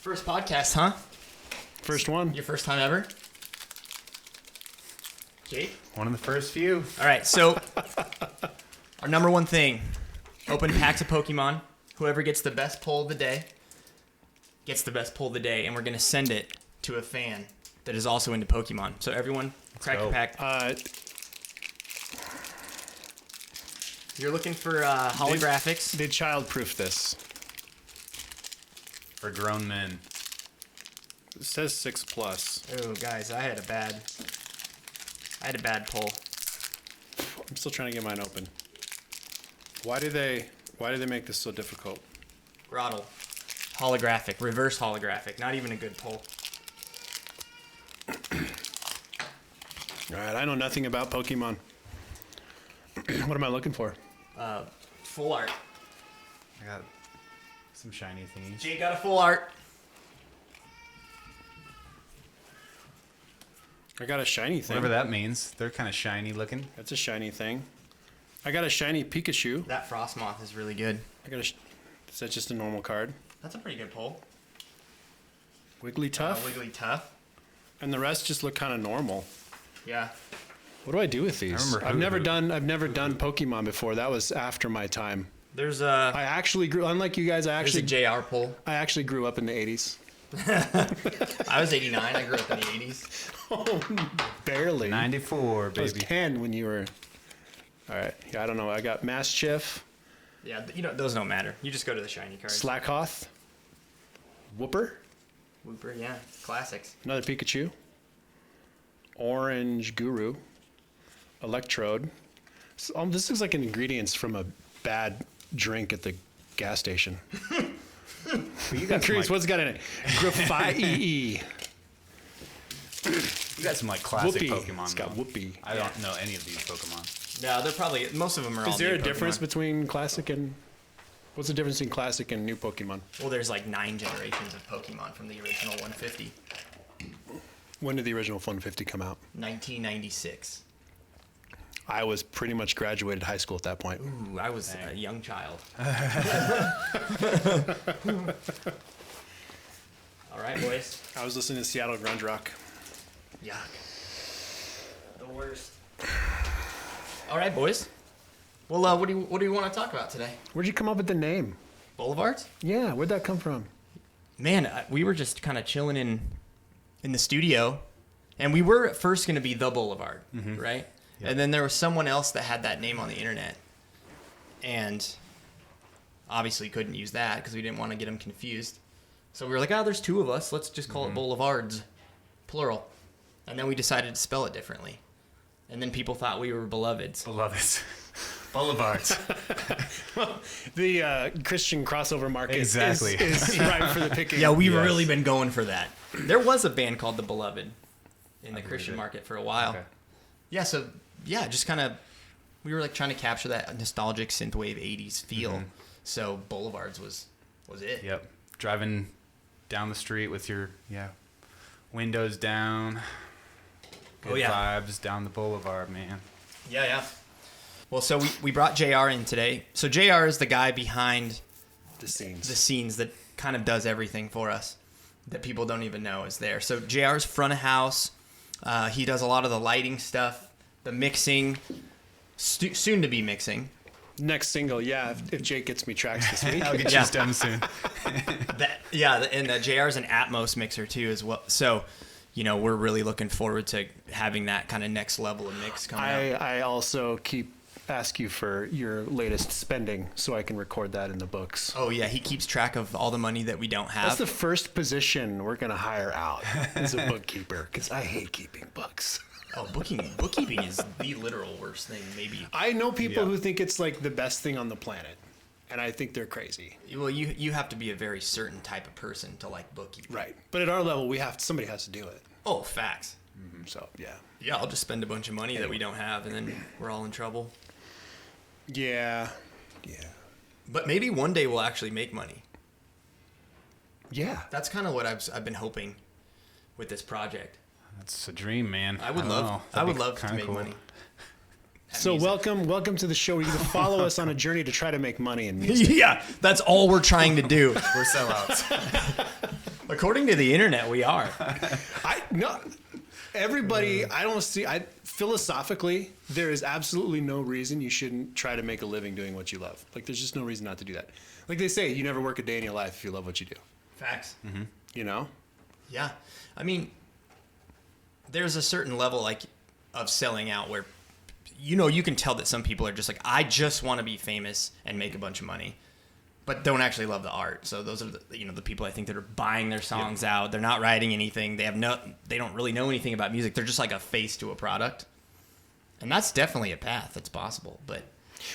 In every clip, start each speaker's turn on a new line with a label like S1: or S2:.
S1: First podcast, huh?
S2: First one.
S1: Your first time ever? Jake?
S3: One of the first few.
S1: All right, so our number one thing, open packs of Pokemon. Whoever gets the best pull of the day gets the best pull of the day, and we're going to send it to a fan that is also into Pokemon. So everyone, crack your pack. You're looking for holographics.
S2: They childproof this.
S3: For grown men.
S2: It says 6+.
S1: Oh, guys, I had a bad pull.
S2: I'm still trying to get mine open. Why do they make this so difficult?
S1: Grottle. Holographic. Reverse holographic. Not even a good pull.
S2: All right, I know nothing about Pokemon. What am I looking for?
S1: Full art.
S3: I got some shiny thingies.
S1: Jake got a full art.
S2: I got a shiny thing.
S3: Whatever that means. They're kind of shiny looking.
S2: That's a shiny thing. I got a shiny Pikachu.
S1: That Frostmoth is really good.
S2: Is that just a normal card?
S1: That's a pretty good pull.
S2: Wigglytuff.
S1: Wigglytuff.
S2: And the rest just look kind of normal.
S1: Yeah.
S2: What do I do with these? I've never done Pokemon before. That was after my time.
S1: There's
S2: I actually grew, unlike you guys,
S1: there's a JR pull.
S2: I actually grew up in the 80s.
S1: I was 89. I grew up in the 80s.
S2: Oh, barely.
S3: 94,
S2: I was
S3: baby.
S2: 10 when you were. All right. Yeah, I don't know. I got Mastiff,
S1: Yeah, those don't matter. You just go to the shiny cards.
S2: Slakoth, Whooper,
S1: Whooper, yeah. Classics.
S2: another Pikachu, Orange Guru, Electrode. This looks like ingredients from a bad drink at the gas station.
S3: You got
S2: Curious, what's it got in it? Graphite.
S3: you got some like classic
S2: Whoopee.
S3: Pokemon.
S2: It's got
S3: though.
S2: Whoopee.
S3: I don't know any of these Pokemon.
S1: No, they're probably, most of them are all
S2: Is there
S1: new
S2: a difference
S1: Pokemon.
S2: between classic and... What's the difference between classic and new Pokemon?
S1: Well, there's like 9 generations of Pokemon from the original 150.
S2: When did the original 150 come out?
S1: 1996.
S2: I was pretty much graduated high school at that point.
S1: Ooh, I was a young child. All right, boys.
S2: I was listening to Seattle grunge rock.
S1: Yuck. The worst. All right, boys. Well, what do you want to talk about today?
S2: Where'd you come up with the name?
S1: Boulevards?
S2: Yeah, where'd that come from?
S1: Man, we were just kind of chilling in the studio, and we were at first going to be the Boulevard, right?
S3: Yep.
S1: And then there was someone else that had that name on the internet, and obviously couldn't use that because we didn't want to get them confused. So we were like, there's 2 of us. Let's just call it Boulevards, plural. And then we decided to spell it differently. And then people thought we were beloveds.
S3: Beloveds. Boulevards.
S2: The Christian crossover market
S3: Exactly.
S2: is ripe for the picking.
S1: Yeah, we've
S3: Yes.
S1: really been going for that. There was a band called The Beloved in the Christian market for a while.
S3: Okay.
S1: Yeah, so, yeah, just kind of, we were like trying to capture that nostalgic synthwave 80s feel. So Boulevards was it.
S3: Yep. Driving down the street with your windows down. Good vibes down the boulevard, man.
S1: Yeah. Well, so we brought JR in today. So JR is the guy behind
S2: The scenes.
S1: the scenes that kind of does everything for us that people don't even know is there. So JR's front of house. He does a lot of the lighting stuff, the mixing, soon to be mixing.
S2: Next single, yeah, if Jake gets me tracks this week.
S3: I'll get
S1: Yeah.
S3: you done soon.
S1: And JR's an Atmos mixer too as well. So, we're really looking forward to having that kind of next level of mix coming up.
S2: I also ask you for your latest spending so I can record that in the books.
S1: Oh yeah, he keeps track of all the money that we don't have.
S2: That's the first position we're going to hire out as a bookkeeper because I hate keeping books.
S1: Oh, bookkeeping is the literal worst thing, maybe.
S2: I know people who think it's like the best thing on the planet, and I think they're crazy.
S1: Well, you have to be a very certain type of person to like bookkeeping.
S2: Right. But at our level, somebody has to do it.
S1: Oh, facts.
S2: So, yeah.
S1: Yeah, I'll just spend a bunch of money that we don't have, and then we're all in trouble.
S2: Yeah.
S1: But maybe one day we'll actually make money.
S2: Yeah.
S1: That's kind of what I've been hoping with this project.
S3: That's a dream, man.
S1: I would
S3: don't
S1: love
S3: know.
S1: I would
S3: That'd be
S1: love to
S3: kinda
S1: make
S3: cool.
S1: money.
S2: So
S1: music.
S2: welcome to the show. You can follow us on a journey to try to make money in music.
S1: Yeah, that's all we're trying to do.
S3: We're sellouts.
S1: According to the internet, we are.
S2: Everybody, I don't see. Philosophically, there is absolutely no reason you shouldn't try to make a living doing what you love. Like, there's just no reason not to do that. Like they say, you never work a day in your life if you love what you do.
S1: Facts.
S3: Mm-hmm.
S2: You know?
S1: Yeah. I mean, there's a certain level like of selling out where, you can tell that some people are just like, I just want to be famous and make a bunch of money, but don't actually love the art. So those are the people I think that are buying their songs out. They're not writing anything. They don't really know anything about music. They're just like a face to a product. And that's definitely a path that's possible. But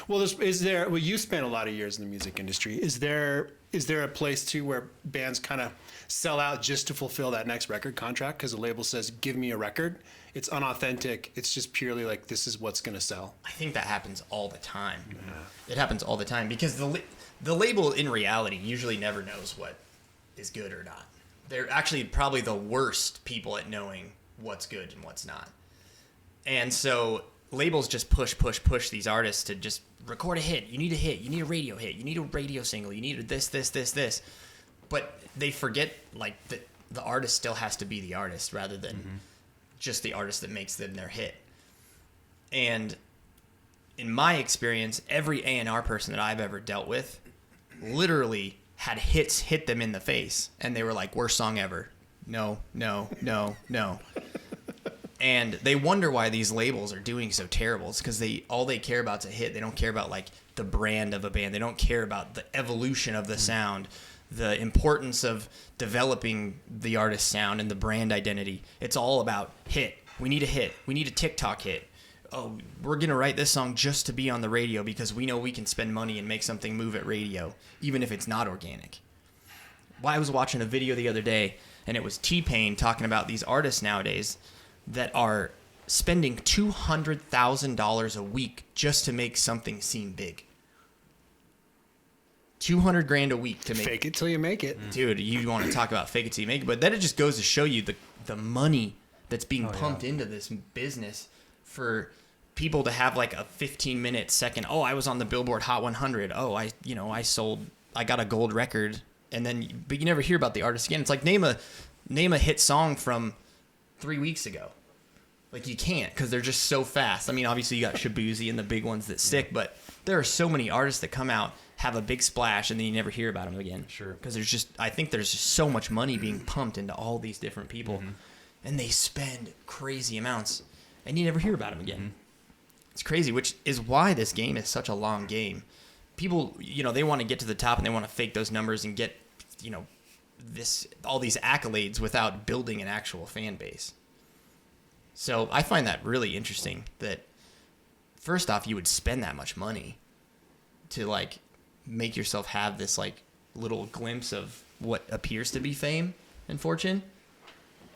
S2: well, you spent a lot of years in the music industry. Is there a place too where bands kind of sell out just to fulfill that next record contract because the label says, give me a record? It's unauthentic. It's just purely like, this is what's going to sell.
S1: I think that happens all the time. Yeah. It happens all the time because the label in reality usually never knows what is good or not. They're actually probably the worst people at knowing what's good and what's not. And so labels just push these artists to just record a hit. You need a hit. You need a radio hit. You need a radio single. You need this. But they forget like that the artist still has to be the artist rather than just the artist that makes them their hit. And in my experience, every A&R person that I've ever dealt with literally had hits hit them in the face. And they were like, worst song ever. No. And they wonder why these labels are doing so terrible. It's because all they care about is a hit. They don't care about like the brand of a band. They don't care about the evolution of the sound, the importance of developing the artist's sound and the brand identity. It's all about hit. We need a hit. We need a TikTok hit. Oh, we're going to write this song just to be on the radio because we know we can spend money and make something move at radio, even if it's not organic. Well, I was watching a video the other day, and it was T-Pain talking about these artists nowadays that are spending $200,000 a week just to make something seem big. $200,000 a week to make
S2: fake it till you make it.
S1: Dude, you want to talk about fake it till you make it, but then it just goes to show you the money that's being pumped into this business for people to have like a 15-minute second. Oh, I was on the Billboard Hot 100. Oh, I got a gold record, but you never hear about the artist again. It's like name a hit song from 3 weeks ago. Like you can't because they're just so fast. I mean, obviously you got Shabuzi and the big ones that stick, but there are so many artists that come out, have a big splash, and then you never hear about them again. Sure. Because I think there's just so much money being pumped into all these different people, and they spend crazy amounts, and you never hear about them again. It's crazy, which is why this game is such a long game. People, they want to get to the top and they want to fake those numbers and get, all these accolades without building an actual fan base. So I find that really interesting that first off, you would spend that much money to like make yourself have this like little glimpse of what appears to be fame and fortune.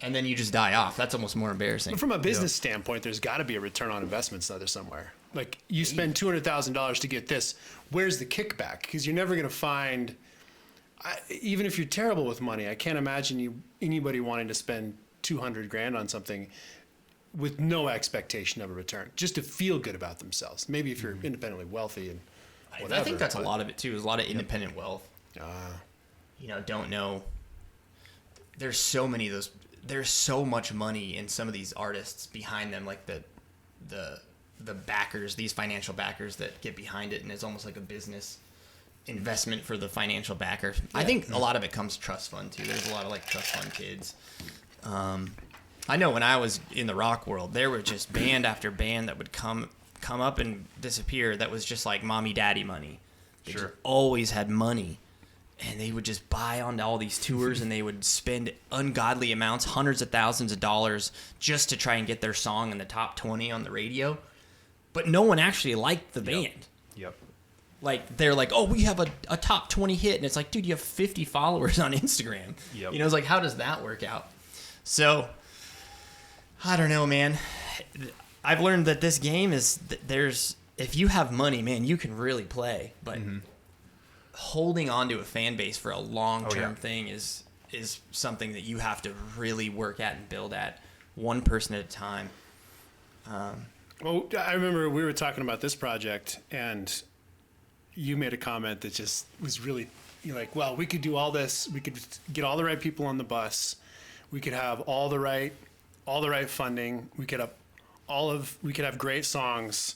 S1: And then you just die off. That's almost more embarrassing.
S2: But from a business standpoint, there's got to be a return on investment somewhere. Like you spend $200,000 to get this. Where's the kickback? Because you're never going to find, even if you're terrible with money, I can't imagine anybody wanting to spend $200,000 on something with no expectation of a return, just to feel good about themselves. Maybe if you're independently wealthy and whatever.
S1: I think that's a lot of it too. There's a lot of independent wealth. Don't know. There's so many of those. There's so much money in some of these artists behind them, like the backers, these financial backers that get behind it, and it's almost like a business investment for the financial backer. Yeah. I think a lot of it comes trust fund too. There's a lot of like trust fund kids. I know when I was in the rock world, there were just band after band that would come up and disappear. That was just like mommy daddy money. They just always had money. And they would just buy onto all these tours and they would spend ungodly amounts, hundreds of thousands of dollars just to try and get their song in the top 20 on the radio. But no one actually liked the band.
S3: Yep.
S1: Like, they're like, oh, we have a top 20 hit. And it's like, dude, you have 50 followers on Instagram. Yep. It's like, how does that work out? So, I don't know, man. I've learned that this game is, if you have money, man, you can really play. But holding on to a fan base for a long-term thing is something that you have to really work at and build at, one person at a time.
S2: Well, I remember we were talking about this project, and you made a comment that just was really you're like, well, we could do all this. We could get all the right people on the bus. We could have all the right funding. We could have great songs,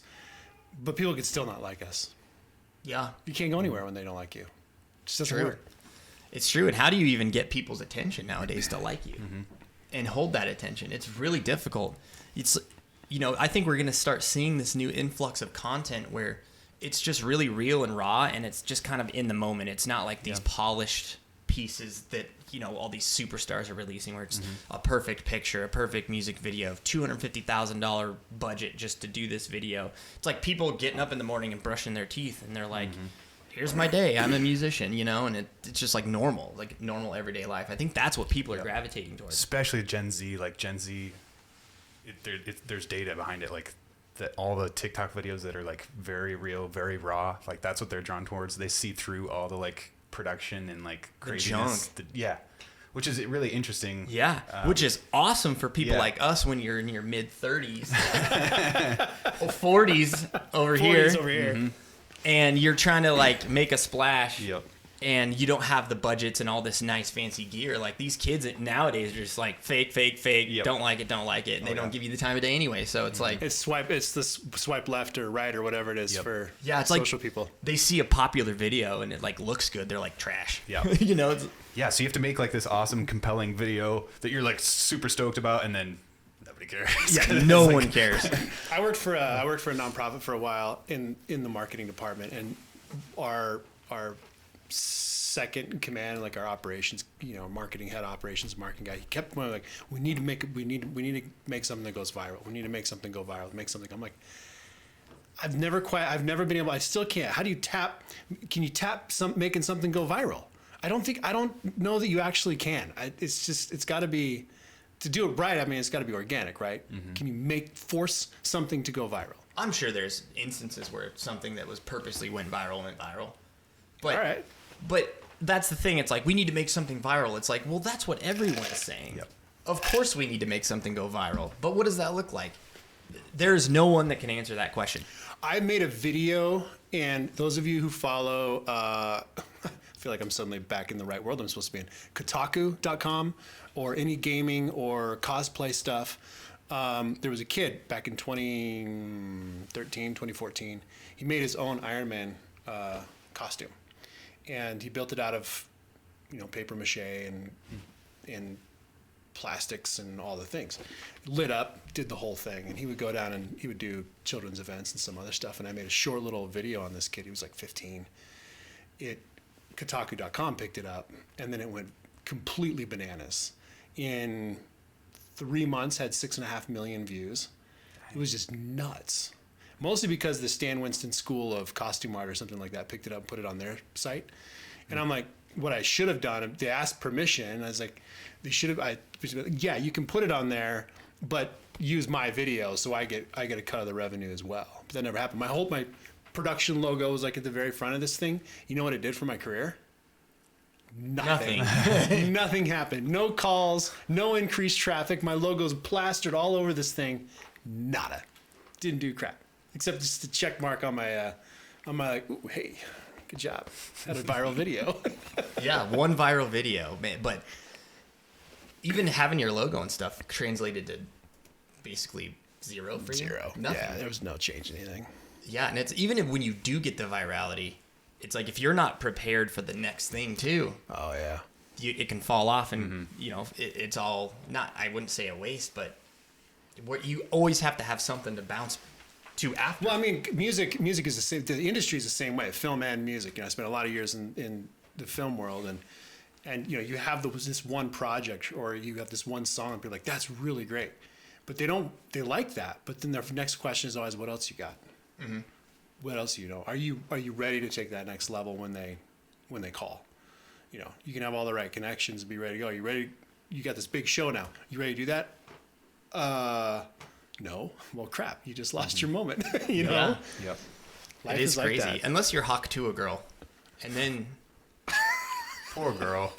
S2: but people could still not like us.
S1: Yeah.
S2: You can't go anywhere when they don't like you. It just doesn't
S1: True.
S2: work.
S1: It's true. And how do you even get people's attention nowadays to like you and hold that attention? It's really difficult. It's, I think we're going to start seeing this new influx of content where it's just really real and raw, and it's just kind of in the moment. It's not like these polished pieces that, all these superstars are releasing where it's a perfect picture, a perfect music video, $250,000 budget just to do this video. It's like people getting up in the morning and brushing their teeth, and they're like, here's my day. I'm a musician, and it's just like normal everyday life. I think that's what people are gravitating towards.
S3: Especially Gen Z. Like Gen Z, there's data behind it. Like that, all the TikTok videos that are like very real, very raw. Like that's what they're drawn towards. They see through all the like production and like craziness. Which is really interesting.
S1: Yeah, which is awesome for people like us when you're in your mid 30s, 40s over here. And you're trying to like make a splash.
S3: Yep.
S1: And you don't have the budgets and all this nice fancy gear. Like these kids nowadays are just like fake.
S3: Yep.
S1: Don't like it. And they don't give you the time of day anyway. So it's like
S2: it's the swipe left or right or whatever it is for
S1: it's
S2: social
S1: like
S2: people.
S1: They see a popular video and it like looks good. They're like trash.
S3: Yeah.
S1: It's,
S3: so you have to make like this awesome, compelling video that you're like super stoked about, and then nobody cares.
S1: Yeah, no one cares.
S2: I worked for a nonprofit for a while in the marketing department, and our second in command, like our operations, marketing head, operations marketing guy, he kept going like, we need to make something that goes viral. We need to make something go viral. Make something. I'm like, I've never been able. I still can't. How do you tap? Can you tap making something go viral? I don't know that you actually can. It's got to be, to do it right. I mean, it's got to be organic, right? Can you force something to go viral?
S1: I'm sure there's instances where something that was purposely went viral. But,
S2: all right.
S1: But that's the thing. It's like, we need to make something viral. It's like, well, that's what everyone is saying.
S3: Yep.
S1: Of course we need to make something go viral. But what does that look like? There is no one that can answer that question.
S2: I made a video, and those of you who follow, I feel like I'm suddenly back in the right world I'm supposed to be in, Kotaku.com, or any gaming or cosplay stuff. There was a kid back in 2013, 2014. He made his own Iron Man costume. And he built it out of, paper mache and plastics and all the things. Lit up, did the whole thing. And he would go down and he would do children's events and some other stuff. And I made a short little video on this kid. He was like 15. Kotaku.com picked it up, and then it went completely bananas. In 3 months, had 6.5 million views. It was just nuts. Mostly because the Stan Winston School of Costume Art or something like that picked it up and put it on their site. And I'm like, what I should have done, they asked permission. And I was like, yeah, you can put it on there, but use my video so I get a cut of the revenue as well. But that never happened. My production logo was like at the very front of this thing. You know what it did for my career? Nothing. Nothing happened. No calls, no increased traffic. My logo's plastered all over this thing. Nada. Didn't do crap. Except just a check mark on my like, ooh, hey, good job. Had a viral video.
S1: Yeah, one viral video, man. But even having your logo and stuff translated to basically zero for you.
S2: Zero.
S1: Nothing.
S2: Yeah, there was no change in anything.
S1: Yeah, and it's even when you do get the virality, it's like if you're not prepared for the next thing too.
S2: Oh yeah.
S1: It can fall off, and it's all not. I wouldn't say a waste, but you always have to have something to bounce to after.
S2: Well, I mean, music is the same. The industry is the same way. Film and music. I spent a lot of years in the film world, and you have this one project or you have this one song, and people are like, that's really great, but they like that. But then their next question is always, what else you got? Mm-hmm. What else do you know? Are you ready to take that next level when they call? You can have all the right connections, be ready to go. You ready? You got this big show now. You ready to do that? No. Well, crap. You just lost your moment. You know?
S1: Yeah.
S3: Yep.
S2: Life
S1: It is
S2: like
S1: crazy.
S2: that.
S1: Unless you're Hawk to a girl. And then
S3: Poor girl.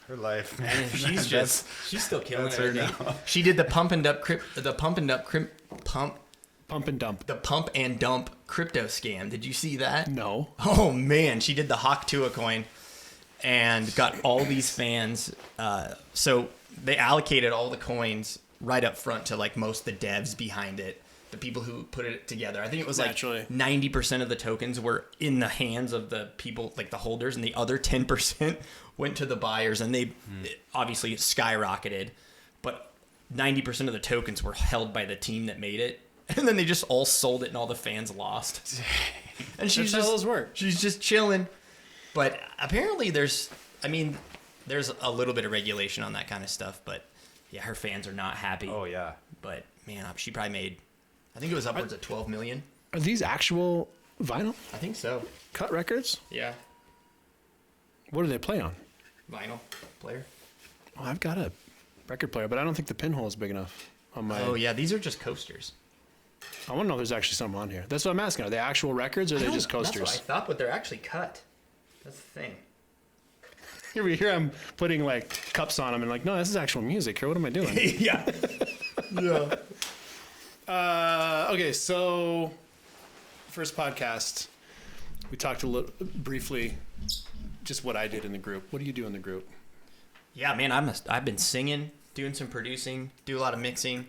S3: Her life, man.
S1: she's still killing
S3: That's
S1: it.
S3: her
S1: I think.
S3: now.
S1: She did the pump and dump crypto scam. Did you see that?
S2: No.
S1: Oh man, she did the Hawk Tua coin, and got all these fans. So they allocated all the coins right up front to like most of the devs behind it, the people who put it together. I think it was
S2: Naturally.
S1: like 90% of the tokens were in the hands of the people, like the holders, and the other 10% went to the buyers, and they obviously skyrocketed. But 90% of the tokens were held by the team that made it, and then they just all sold it, and all the fans lost. And
S2: That's how those work.
S1: She's just chilling. But apparently there's a little bit of regulation on that kind of stuff, but yeah, her fans are not happy.
S3: Oh yeah.
S1: But man, she probably made, I think it was upwards of 12 million.
S2: Are these actual vinyl
S1: I think so.
S2: cut records?
S1: Yeah.
S2: What do they play on?
S1: Vinyl player.
S2: Oh, I've got a record player, but I don't think the pinhole is big enough on my.
S1: Oh yeah, these are just coasters.
S2: I want to know if there's actually something on here. That's what I'm asking. Are they actual records or are they just coasters?
S1: That's what I thought, but they're actually cut. That's the thing.
S2: Here I'm putting like cups on them and like, no, this is actual music. Here, what am I doing?
S1: Yeah. Yeah.
S2: Okay, so first podcast, we talked a little briefly, just what I did in the group. What do you do in the group?
S1: Yeah, man, I've been singing, doing some producing, do a lot of mixing.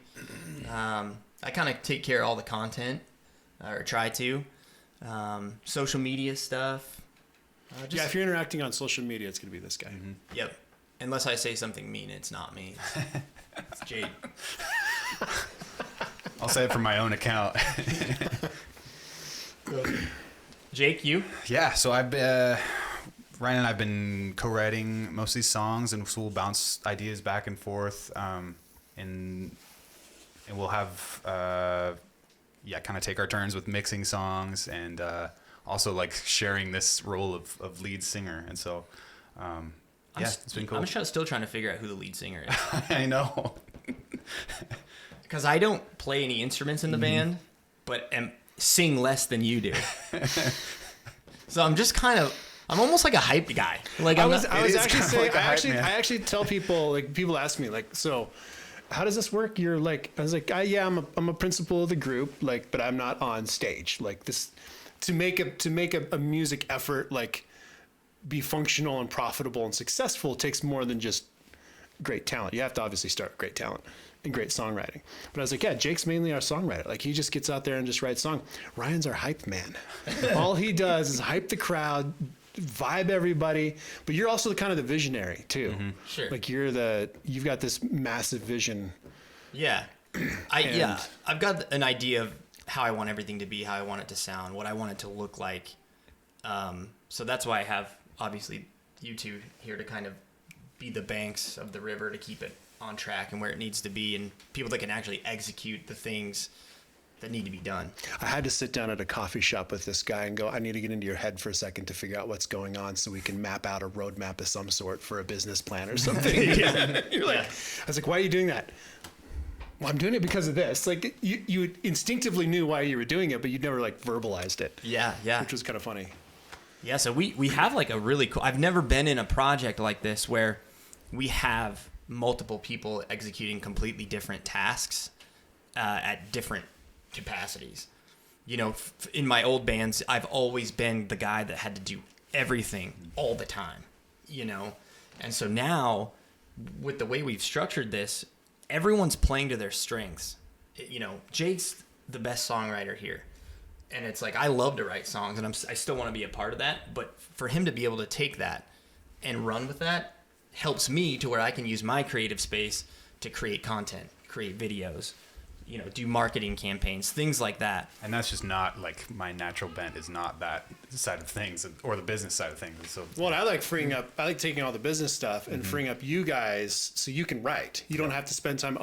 S1: I kind of take care of all the content, or try to. Social media stuff.
S2: Yeah, if you're interacting on social media, it's going to be this guy.
S3: Mm-hmm.
S1: Yep. Unless I say something mean, it's not me. It's Jade.
S3: I'll say it from my own account.
S1: Jake, you?
S3: Yeah, so Ryan and I've been co-writing most of these songs, and so we'll bounce ideas back and forth, and we'll have kind of take our turns with mixing songs, and also like sharing this role of lead singer, and so it's been cool.
S1: I'm still trying to figure out who the lead singer is.
S3: I know.
S1: Because I don't play any instruments in the band, but sing less than you do. So I'm just I'm almost like a hype guy. Like
S2: I was actually saying,
S3: like a hype man.
S2: I actually tell people, like, people ask me, like, so how does this work? You're like, I was like, I'm a principal of the group, like, but I'm not on stage. Like this, to make a music effort, like, be functional and profitable and successful takes more than just great talent. You have to obviously start with great talent and great songwriting. But I was like, yeah, Jake's mainly our songwriter. Like, he just gets out there and just writes songs. Ryan's our hype man. All he does is hype the crowd, vibe everybody. But you're also the kind of the visionary too.
S3: Mm-hmm.
S1: Sure.
S2: Like, you've got this massive vision.
S1: Yeah. I've got an idea of how I want everything to be, how I want it to sound, what I want it to look like. So that's why I have, obviously, you two here to kind of be the banks of the river to keep it on track and where it needs to be, and people that can actually execute the things that need to be done.
S2: I had to sit down at a coffee shop with this guy and go, I need to get into your head for a second to figure out what's going on so we can map out a roadmap of some sort for a business plan or something. You're like, I was like, why are you doing that? Well, I'm doing it because of this. Like, you instinctively knew why you were doing it, but you'd never like verbalized it.
S1: Yeah.
S2: Which was kind of funny.
S1: Yeah, so we have like a really cool, I've never been in a project like this where we have multiple people executing completely different tasks at different capacities. You know, in my old bands, I've always been the guy that had to do everything all the time, you know? And so now, with the way we've structured this, everyone's playing to their strengths. You know, Jake's the best songwriter here. And it's like, I love to write songs, and I still want to be a part of that. But for him to be able to take that and run with that helps me to where I can use my creative space to create content, create videos, you know, do marketing campaigns, things like that.
S3: And that's just not like my natural bent is not that side of things or the business side of things. And so,
S2: well, I like taking all the business stuff and freeing up you guys so you can write. You don't have to spend time,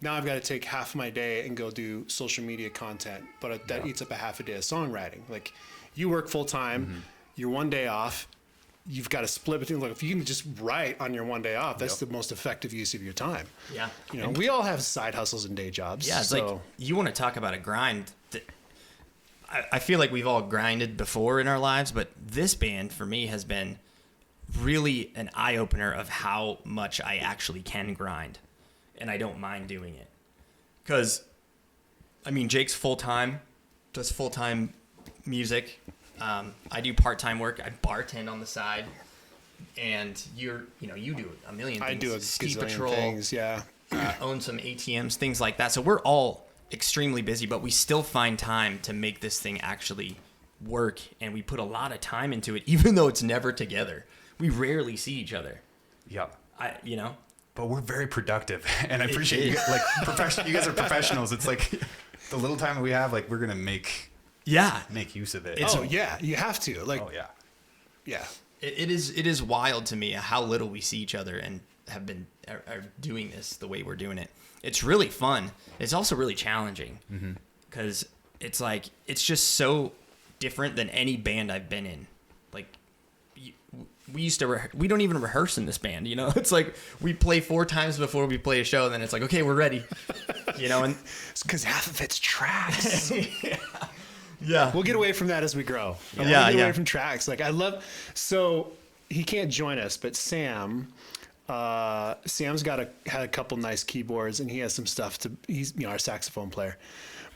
S2: now I've got to take half my day and go do social media content, but that eats up a half a day of songwriting. Like, you work full time, you're one day off, you've got to split between, look, if you can just write on your one day off, that's the most effective use of your time.
S1: Yeah.
S2: You know, we all have side hustles and day jobs.
S1: Yeah, it's like, you want to talk about a grind. I feel like we've all grinded before in our lives, but this band for me has been really an eye-opener of how much I actually can grind. And I don't mind doing it. Because, I mean, Jake's full-time, does full-time music. I do part-time work. I bartend on the side. and you do a million things.
S2: I do a
S1: Ski
S2: gazillion
S1: patrol,
S2: things, yeah.
S1: own some ATMs, things like that. So we're all extremely busy, but we still find time to make this thing actually work, and we put a lot of time into it, even though it's never together. We rarely see each other.
S3: Yeah.
S1: But
S3: we're very productive, and I appreciate you. Like, you guys are professionals. It's like the little time we have, like, we're gonna make use of it.
S2: Yeah, you have to. Like, yeah.
S1: It is wild to me how little we see each other and are doing this the way we're doing it. It's really fun. It's also really challenging because it's like it's just so different than any band I've been in. Like, we used to we don't even rehearse in this band. It's like we play 4 times before we play a show, and then it's like, okay, we're ready. And
S2: it's because half of it's tracks.
S1: Yeah.
S2: We'll get away from that as we grow. We'll get away from tracks. Like, so he can't join us, but Sam's had a couple nice keyboards, and he has some stuff he's our saxophone player.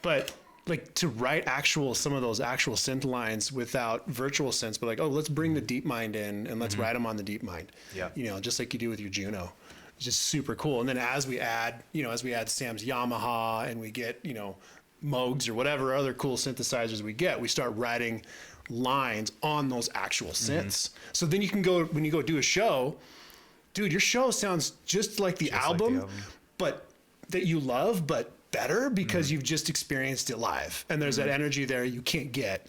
S2: But like, to write some of those actual synth lines without virtual synths, but like, let's bring the DeepMind in and let's write them on the DeepMind.
S3: Yeah.
S2: Just like you do with your Juno. It's just super cool. And then as we add Sam's Yamaha and we get, Moogs or whatever other cool synthesizers we start writing lines on those actual synths. So then you can when you go do a show, dude, your show sounds just like the album, but that you love, but better because you've just experienced it live. And there's that energy there you can't get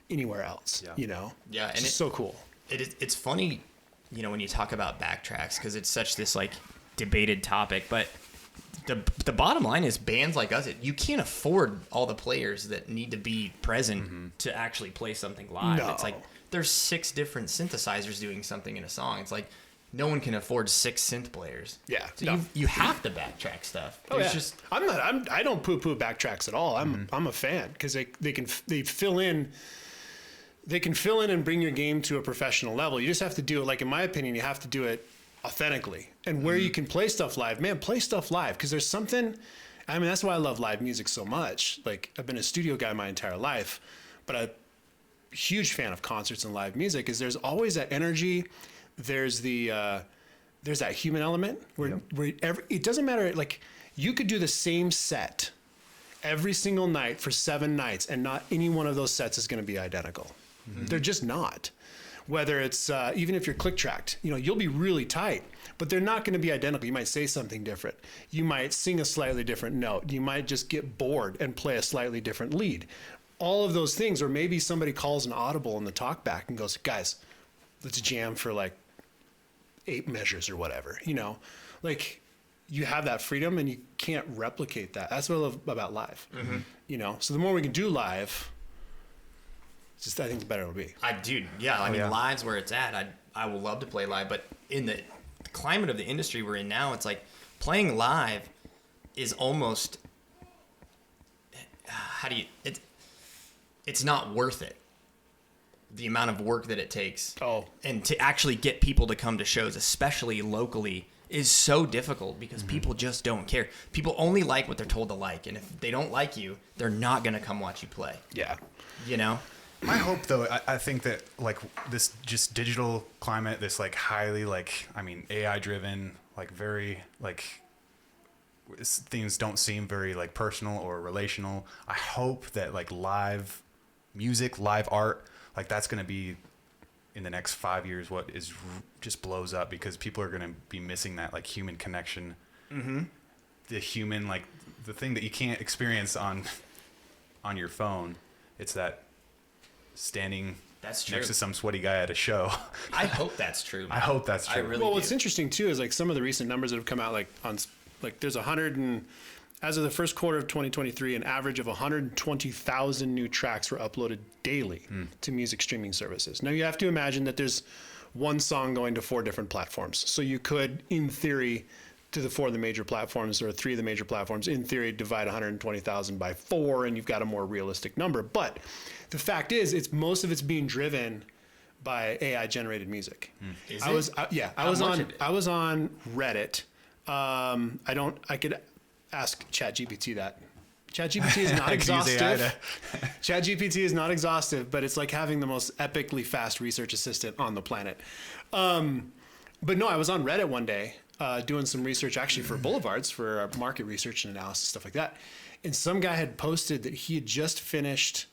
S2: anywhere else,
S1: Yeah, and
S2: it's so cool.
S1: It's funny, when you talk about backtracks, because it's such this like debated topic, but the bottom line is bands like us, you can't afford all the players that need to be present to actually play something live.
S2: No.
S1: It's like there's 6 different synthesizers doing something in a song. It's like no one can afford 6 synth players.
S2: Yeah.
S1: So you have to backtrack stuff.
S2: I don't poo-poo backtracks at all. I'm a fan because they fill in. They can fill in and bring your game to a professional level. You just have to do it. Like, in my opinion, you have to do it authentically. And where you can play stuff live, man, play stuff live. Because there's something, that's why I love live music so much. Like, I've been a studio guy my entire life, but I'm a huge fan of concerts and live music, is there's always that energy. There's there's that human element where it doesn't matter. Like, you could do the same set every single night for 7 nights, and not any one of those sets is going to be identical. They're just not. Whether it's even if you're click tracked, you'll be really tight, but they're not going to be identical. You might say something different. You might sing a slightly different note. You might just get bored and play a slightly different lead. All of those things, or maybe somebody calls an audible in the talk back and goes, guys, let's jam for like 8 measures or whatever. Like, you have that freedom and you can't replicate that. That's what I love about live. So the more we can do live, I think the better it'll be.
S1: I mean, live's where it's at. I will love to play live, but in the climate of the industry we're in now, it's like playing live is almost it's not worth it. The amount of work that it takes. And to actually get people to come to shows, especially locally, is so difficult because people just don't care. People only like what they're told to like, and if they don't like you, they're not going to come watch you play.
S2: Yeah.
S3: My hope, though, I think that, like, this just digital climate, this, like, highly, like, AI driven, like, very, like, things don't seem very, like, personal or relational. I hope that, like, live music, live art, like, that's going to be in the next 5 years what is just blows up, because people are going to be missing that, like, human connection. The human, like, the thing that you can't experience on your phone. It's that standing next to some sweaty guy at a show.
S1: I hope that's true, man.
S3: I hope that's true.
S1: I really
S2: Well,
S1: do.
S2: what's interesting too is like some of the recent numbers that have come out, like there's 100 and as of the first quarter of 2023, an average of 120,000 new tracks were uploaded daily to music streaming services. Now you have to imagine that there's one song going to 4 different platforms. So you could, in theory, to the 4 of the major platforms or 3 of the major platforms, in theory, divide 120,000 by 4, and you've got a more realistic number. But the fact is, most of it's being driven by AI generated music. I was on Reddit. I could ask ChatGPT that ChatGPT is not
S3: I could use AI
S2: exhaustive. ChatGPT is not exhaustive, but it's like having the most epically fast research assistant on the planet. But no, I was on Reddit one day doing some research actually for Boulevards, for market research and analysis, stuff like that. And some guy had posted that he had just finished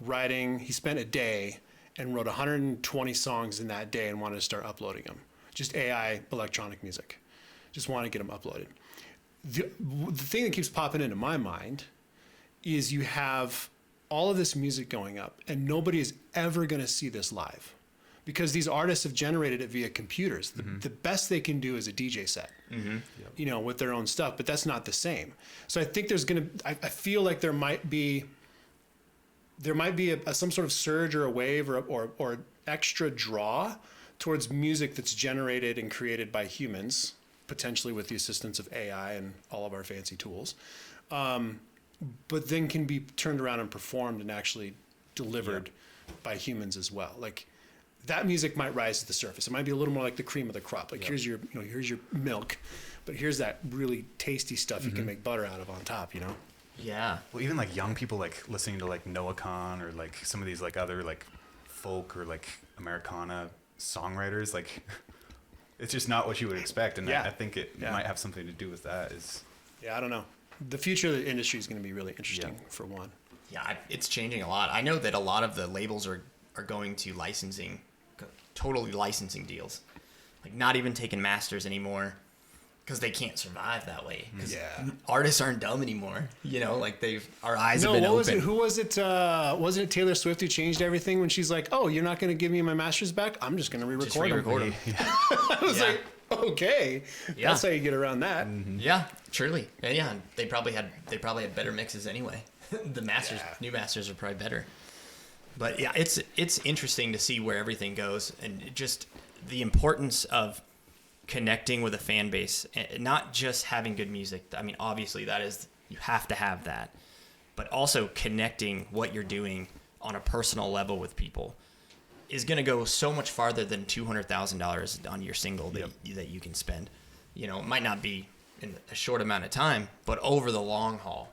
S2: writing, he spent a day and wrote 120 songs in that day and wanted to start uploading them. Just AI electronic music. Just want to get them uploaded. The thing that keeps popping into my mind is you have all of this music going up and nobody is ever going to see this live because these artists have generated it via computers. The best they can do is a DJ set, you know, with their own stuff, but that's not the same. So I think there's going to, I feel like there might be some sort of surge or a wave or extra draw towards music that's generated and created by humans, potentially with the assistance of AI and all of our fancy tools, but then can be turned around and performed and actually delivered by humans as well. Like that music might rise to the surface. It might be a little more like the cream of the crop. Like here's your milk, but here's that really tasty stuff you can make butter out of on top, you know?
S1: Yeah.
S3: Well, even like young people like listening to like Noah Kahn or like some of these like other like folk or like Americana songwriters, like it's just not what you would expect. And I think it might have something to do with that.
S2: Yeah, I don't know. The future of the industry is going to be really interesting for one.
S1: Yeah, it's changing a lot. I know that a lot of the labels are going to totally licensing deals. Like not even taking masters anymore because they can't survive that way. Because artists aren't dumb anymore. You know, like our eyes have been open.
S2: Was it? Who was it? Wasn't it Taylor Swift who changed everything when she's like, "Oh, you're not going to give me my masters back? I'm just going to re-record them." I was like, okay, that's how you get around that.
S1: Yeah, surely. And yeah, they probably had better mixes anyway. The masters, new masters are probably better. But yeah, it's interesting to see where everything goes and just the importance of connecting with a fan base, and not just having good music. I mean, obviously you have to have that, but also connecting what you're doing on a personal level with people is going to go so much farther than $200,000 on your single that you can spend. You know, it might not be in a short amount of time, but over the long haul,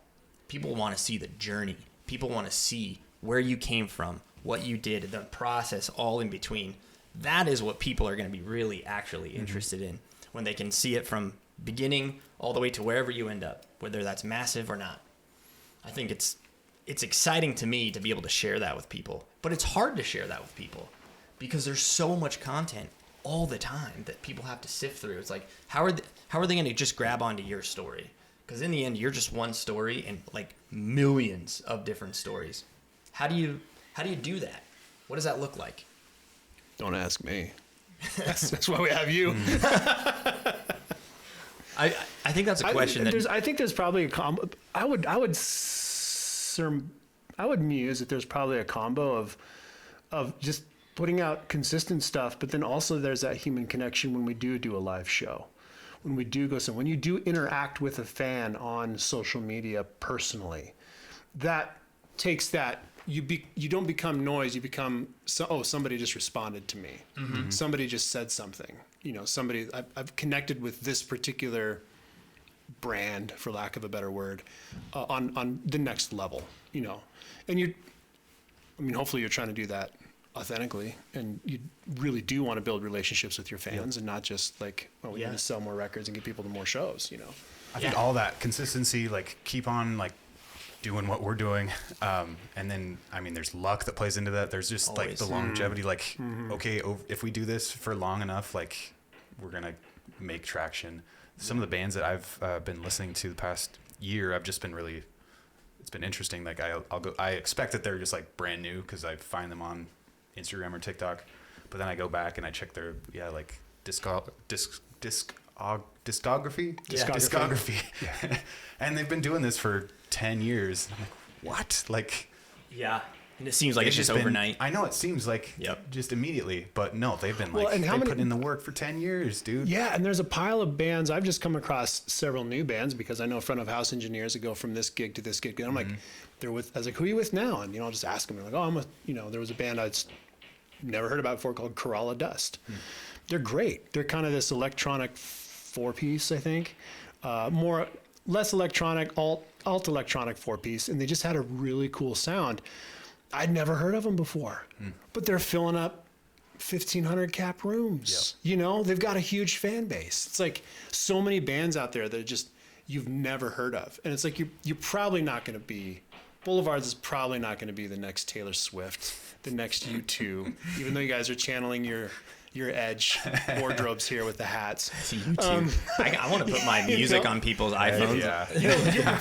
S1: people want to see the journey. People want to see where you came from, what you did, the process, all in between. That is what people are going to be really actually interested in when they can see it from beginning all the way to wherever you end up, whether that's massive or not. I think it's exciting to me to be able to share that with people, but it's hard to share that with people because there's so much content all the time that people have to sift through. It's like, how are they going to just grab onto your story? Because in the end, you're just one story and like millions of different stories. How do you do that? What does that look like?
S2: Don't ask me. That's why we have you.
S1: I think that's a question
S2: I think there's probably a combo. I would muse that there's probably a combo of just putting out consistent stuff, but then also there's that human connection when we do a live show. When we do when you do interact with a fan on social media personally, that takes that. You don't become noise. You become somebody just responded to me. Somebody just said something. You know, I've connected with this particular brand, for lack of a better word, on the next level. You know, and hopefully you're trying to do that authentically, and you really do want to build relationships with your fans, and not just like, we need to sell more records and get people to more shows. You know,
S3: I think all that consistency, like keep on like doing what we're doing, and then there's luck that plays into that. There's just like the longevity, like okay, if we do this for long enough, like we're gonna make traction. Some of the bands that I've been listening to the past year, I've just been it's been interesting. Like I expect that they're just like brand new because I find them on Instagram or TikTok, but then I go back and I check their discography. And they've been doing this for 10 years. I'm like, what? Like,
S1: yeah. And it seems like it's just overnight.
S3: I know it seems like just immediately, but no, they've been putting in the work for 10 years, dude.
S2: Yeah. And there's a pile of bands. I've just come across several new bands because I know front of house engineers that go from this gig to this gig. And I'm like, I was like, who are you with now? And, I'll just ask them. They're like, I'm with, there was a band I'd never heard about before called Kerala Dust. They're great. They're kind of this electronic 4-piece, I think. Less electronic, alt alt electronic 4-piece, and they just had a really cool sound. I'd never heard of them before, but they're filling up 1,500 cap rooms. You know, they've got a huge fan base. It's like so many bands out there that are just you've never heard of, and it's like you're probably not going to be. Boulevards is probably not going to be the next Taylor Swift, the next U2, even though you guys are channeling your Edge wardrobes here with the hats.
S1: See, YouTube. I want to put my music on people's iPhones.
S3: Yeah.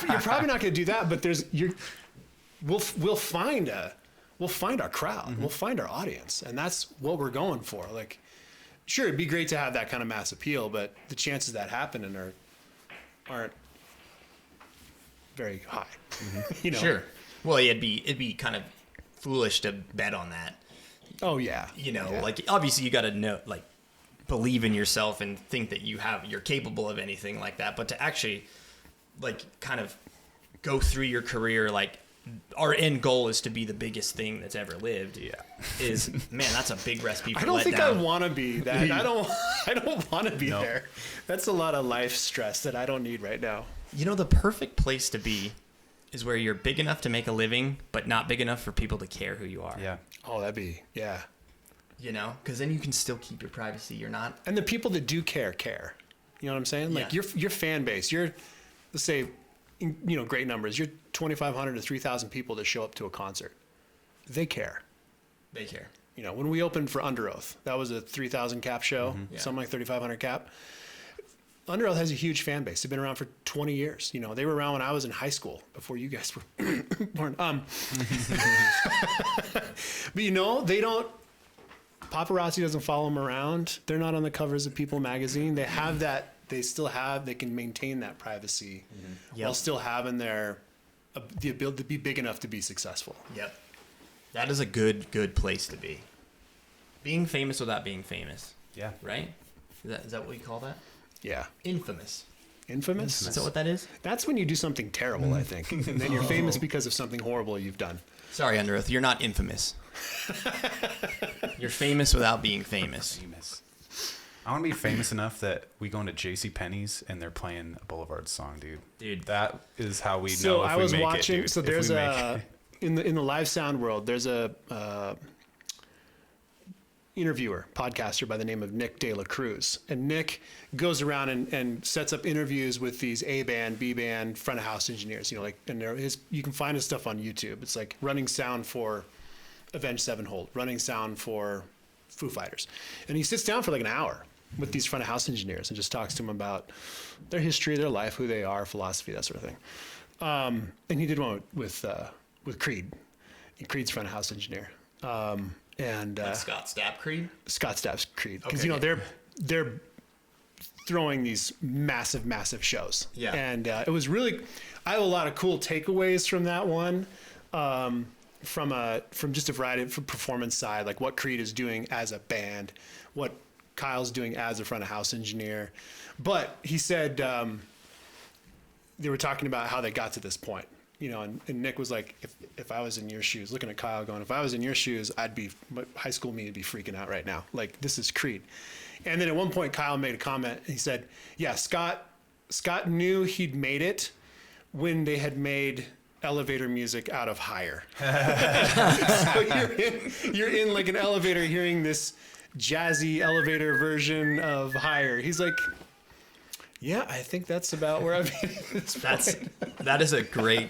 S2: You're probably not going to do that, but we'll find our crowd, we'll find our audience, and that's what we're going for. Like, sure, it'd be great to have that kind of mass appeal, but the chances that happening aren't very high. You know?
S1: Sure. Well, it'd be kind of foolish to bet on that.
S2: Oh yeah.
S1: You know,
S2: Yeah.
S1: like obviously you got to know, like, believe in yourself and think that you're capable of anything like that. But to actually, like, kind of go through your career, like, our end goal is to be the biggest thing that's ever lived.
S3: Yeah.
S1: Is, man, that's a big recipe for
S2: I don't think
S1: letdown.
S2: I want to be that. I don't want to be
S3: No.
S2: there. That's a lot of life stress that I don't need right now.
S1: You know, the perfect place to be is where you're big enough to make a living, but not big enough for people to care who you are.
S3: Yeah.
S2: Oh, yeah.
S1: You know, because then you can still keep your privacy. You're not.
S2: And the people that do care. You know what I'm saying? Like
S1: Yeah.
S2: your fan base, let's say, you know, great numbers. You're 2,500 to 3,000 people that show up to a concert. They care.
S1: They care.
S2: You know, when we opened for Under Oath, that was a 3,000 cap show,
S1: Yeah.
S2: something like 3,500 cap. Under Oath has a huge fan base. They've been around for 20 years. You know, they were around when I was in high school, before you guys were born. But you know, paparazzi doesn't follow them around. They're not on the covers of People magazine. They have that. They can maintain that privacy while
S1: Yep.
S2: still having the ability to be big enough to be successful.
S1: Yep. That is a good place to be. Being famous without being famous,
S3: Yeah.
S1: right? Is that what you call that?
S2: Yeah.
S1: Infamous.
S2: Infamous?
S1: Is that what that is?
S2: That's when you do something terrible, I think. And then you're famous because of something horrible you've done.
S1: Sorry, Under Oath, you're not infamous. You're famous without being famous.
S3: Famous. I want to be famous enough that we go into J.C. Penney's and they're playing a Boulevard song, dude.
S1: Dude.
S3: That is how we
S2: So
S3: know if
S2: I
S3: we
S2: was
S3: make
S2: watching.
S3: it, dude.
S2: So
S3: If we
S2: there's
S3: make
S2: in the live sound world, there's a interviewer, podcaster by the name of Nick De La Cruz, and Nick goes around and sets up interviews with these A band, B band, front of house engineers. You know, like, and you can find his stuff on YouTube. It's like running sound for Avenged Sevenfold, running sound for Foo Fighters, and he sits down for like an hour with these front of house engineers and just talks to them about their history, their life, who they are, philosophy, that sort of thing. And he did one with Creed. Creed's front of house engineer. And
S1: Scott Stapp Creed?
S2: Scott Stapp's Creed, because
S1: Okay,
S2: you know
S1: okay.
S2: they're throwing these massive shows.
S1: Yeah.
S2: And it was really, I have a lot of cool takeaways from that one, from just a variety of performance side, like what Creed is doing as a band, what Kyle's doing as a front of house engineer. But he said they were talking about how they got to this point. You know, and Nick was like, if I was in your shoes, looking at Kyle going, if I was in your shoes, high school me would be freaking out right now. Like, this is Creed. And then at one point, Kyle made a comment. He said, yeah, Scott knew he'd made it when they had made elevator music out of Higher. So you're in like an elevator hearing this jazzy elevator version of Higher. He's like, yeah, I think that's about where I've been at this point.
S1: That is a great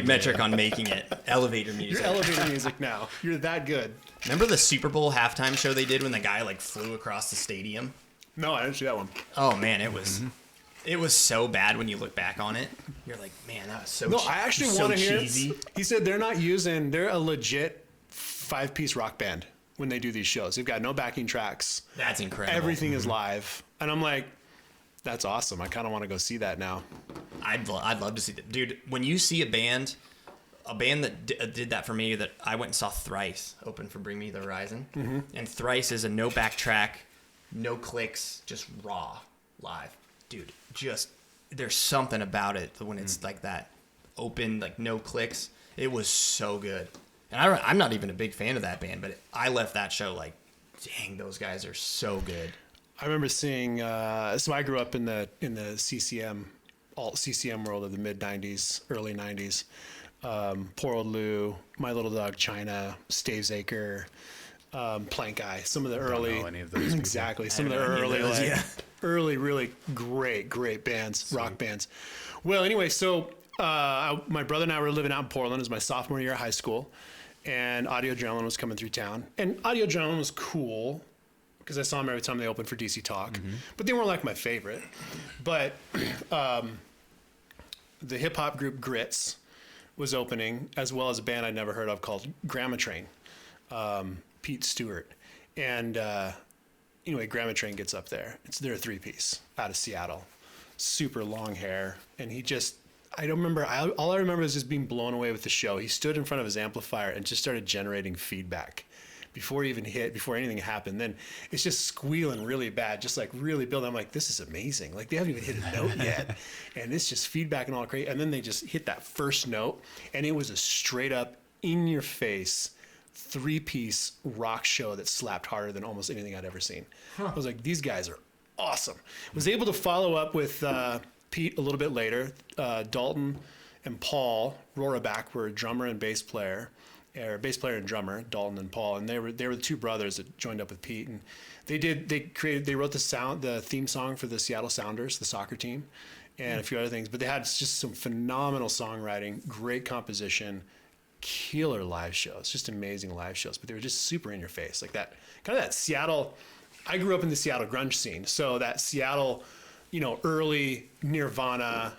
S1: metric on making it. Elevator music.
S2: You're elevator music now. You're that good.
S1: Remember the Super Bowl halftime show they did when the guy like flew across the stadium?
S2: No, I didn't see that one.
S1: Oh man, it was so bad when you look back on it. You're like, man, that was so.
S2: No, I actually
S1: so
S2: want to hear
S1: cheesy.
S2: it. He said they're a legit 5-piece rock band when they do these shows. They've got no backing tracks.
S1: That's incredible.
S2: Everything is live. And I'm like, that's awesome. I kind of want to go see that now.
S1: I'd love to see that, dude. When you see a band that did that for me, that I went and saw Thrice open for Bring Me the Horizon, and Thrice is a no backtrack, no clicks, just raw live, dude. Just there's something about it when it's like that, open, like no clicks. It was so good, and I'm not even a big fan of that band, but I left that show like, dang, those guys are so good.
S2: I remember seeing. So I grew up in the CCM alt CCM world of the mid 90s, early 90s. Poor Old Lou, My Little Dog China, Stavesacre, Plank Eye, some of the early,
S3: know any of those people.
S2: exactly, some of the
S1: don't know any of
S2: early,
S1: those,
S2: like,
S1: yeah.
S2: early, really great bands, rock bands. Well, anyway, so my brother and I were living out in Portland. It was my sophomore year of high school, and Audio Adrenaline was coming through town. And Audio Adrenaline was cool because I saw them every time they opened for DC Talk, but they weren't like my favorite. But the hip hop group Grits was opening, as well as a band I'd never heard of called Grandma Train, Pete Stewart. And anyway, Grandma Train gets up there. They're a 3-piece out of Seattle, super long hair. And I don't remember, all I remember is just being blown away with the show. He stood in front of his amplifier and just started generating feedback before anything happened. Then it's just squealing really bad, just like really building. I'm like, this is amazing. Like they haven't even hit a note yet. And it's just feedback and all crazy. And then they just hit that first note, and it was a straight up in your face 3-piece rock show that slapped harder than almost anything I'd ever seen. I was like, these guys are awesome. Was able to follow up with Pete a little bit later. Dalton and Paul Roraback were a drummer and bass player. Or bass player and drummer, Dalton and Paul, and they were the two brothers that joined up with Pete, and they wrote the theme song for the Seattle Sounders, the soccer team, and a few other things. But they had just some phenomenal songwriting, great composition, killer live shows, just amazing live shows. But they were just super in your face, like that kind of that Seattle. I grew up in the Seattle grunge scene, so that Seattle, early Nirvana,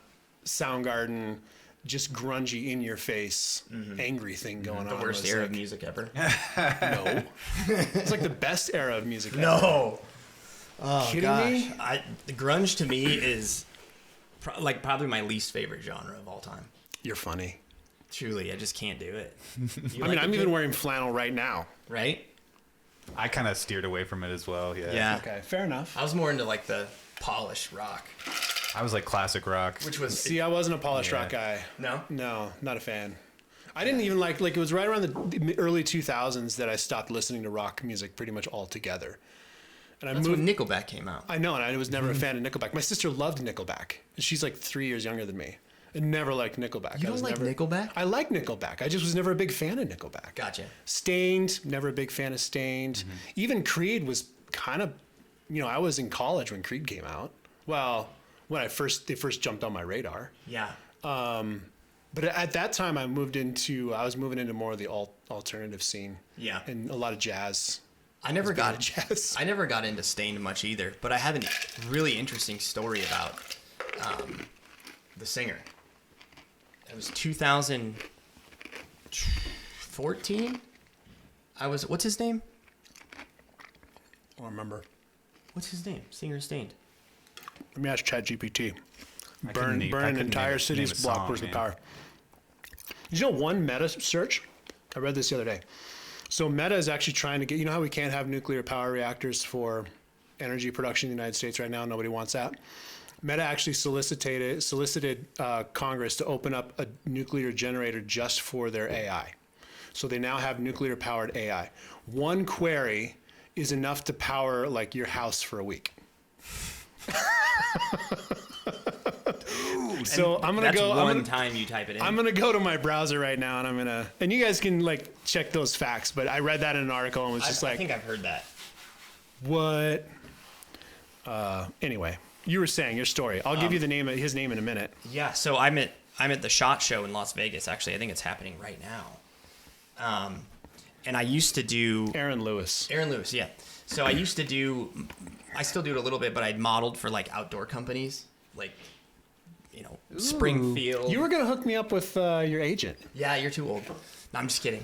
S2: Soundgarden, just grungy in your face, angry thing going on.
S1: The worst era of music ever.
S2: No. It's like the best era of music ever.
S1: No. Oh,
S2: Kidding
S1: gosh.
S2: me?
S1: The grunge to me is probably my least favorite genre of all time.
S2: You're funny.
S1: Truly, I just can't do it.
S2: I'm even wearing flannel right now.
S1: Right?
S3: I kind of steered away from it as well. Yeah.
S1: Yeah.
S2: Okay, fair enough.
S1: I was more into like the polished rock,
S3: I was like classic rock.
S1: which was
S2: See, I wasn't a polished
S3: Yeah.
S2: rock guy.
S1: no.
S2: No, not a fan. I didn't even like it was right around the early 2000s that I stopped listening to rock music pretty much altogether. And I
S1: That's
S2: moved.
S1: when Nickelback came out.
S2: I know, and I was never a fan of Nickelback. My sister loved Nickelback. She's like 3 years younger than me. And never liked Nickelback.
S1: You
S2: I
S1: don't
S2: was
S1: like Nickelback?
S2: I like Nickelback. I just was never a big fan of Nickelback.
S1: Gotcha.
S2: Stained, never a big fan of Stained. Even Creed was kind of, I was in college when Creed came out. Well, when they first jumped on my radar.
S1: Yeah.
S2: But at that time, I was moving into more of the alternative scene.
S1: Yeah.
S2: And a lot of jazz.
S1: I never got
S2: jazz.
S1: I never got into Stained much either, but I have a really interesting story about the singer. It was 2014. What's his name?
S2: I don't remember.
S1: What's his name? Singer of Stained.
S2: Let me ask ChatGPT.
S3: I
S2: Burn
S3: couldn't
S2: entire
S3: name
S2: cities,
S3: a
S2: block
S3: song,
S2: person
S3: man.
S2: power. You know one Meta search? I read this the other day. So Meta is actually trying to get, how we can't have nuclear power reactors for energy production in the United States right now? Nobody wants that. Meta actually solicited Congress to open up a nuclear generator just for their AI. So they now have nuclear powered AI. One query is enough to power like your house for a week. So I'm gonna
S1: That's
S2: go.
S1: one time you type it in.
S2: I'm gonna go to my browser right now, and you guys can check those facts. But I read that in an article and was just
S1: I think I've heard that.
S2: what? Anyway, you were saying your story. I'll give you his name in a minute.
S1: Yeah, so I'm at the SHOT Show in Las Vegas. Actually, I think it's happening right now. And I used to do
S2: Aaron Lewis.
S1: Yeah. So I still do it a little bit, but I modeled for like outdoor companies, like Springfield.
S2: You were gonna hook me up with your agent.
S1: Yeah, you're too old. No, I'm just kidding.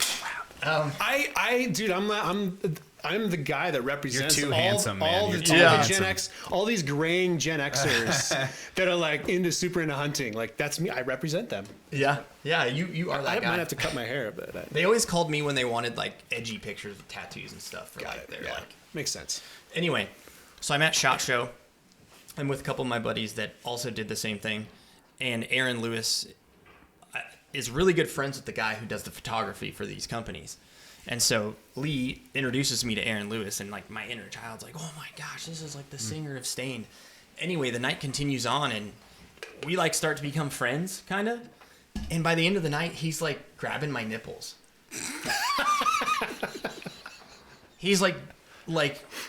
S2: Dude, I'm the guy that represents
S3: You're too
S2: all,
S3: handsome, man.
S2: all
S3: You're
S2: the,
S3: too
S2: all the
S3: handsome.
S2: Gen X, all these graying Gen Xers that are super into hunting. Like that's me. I represent them.
S1: Yeah, you are that
S2: I
S1: guy.
S2: might have to cut my hair, but
S1: They always called me when they wanted like edgy pictures with tattoos and stuff. For,
S2: makes sense.
S1: Anyway, so I'm at SHOT Show. I'm with a couple of my buddies that also did the same thing. And Aaron Lewis is really good friends with the guy who does the photography for these companies. And so Lee introduces me to Aaron Lewis, and like my inner child's like, oh my gosh, this is like the singer of Stained. Anyway, the night continues on, and we like start to become friends, kind of. And by the end of the night, he's like grabbing my nipples. He's like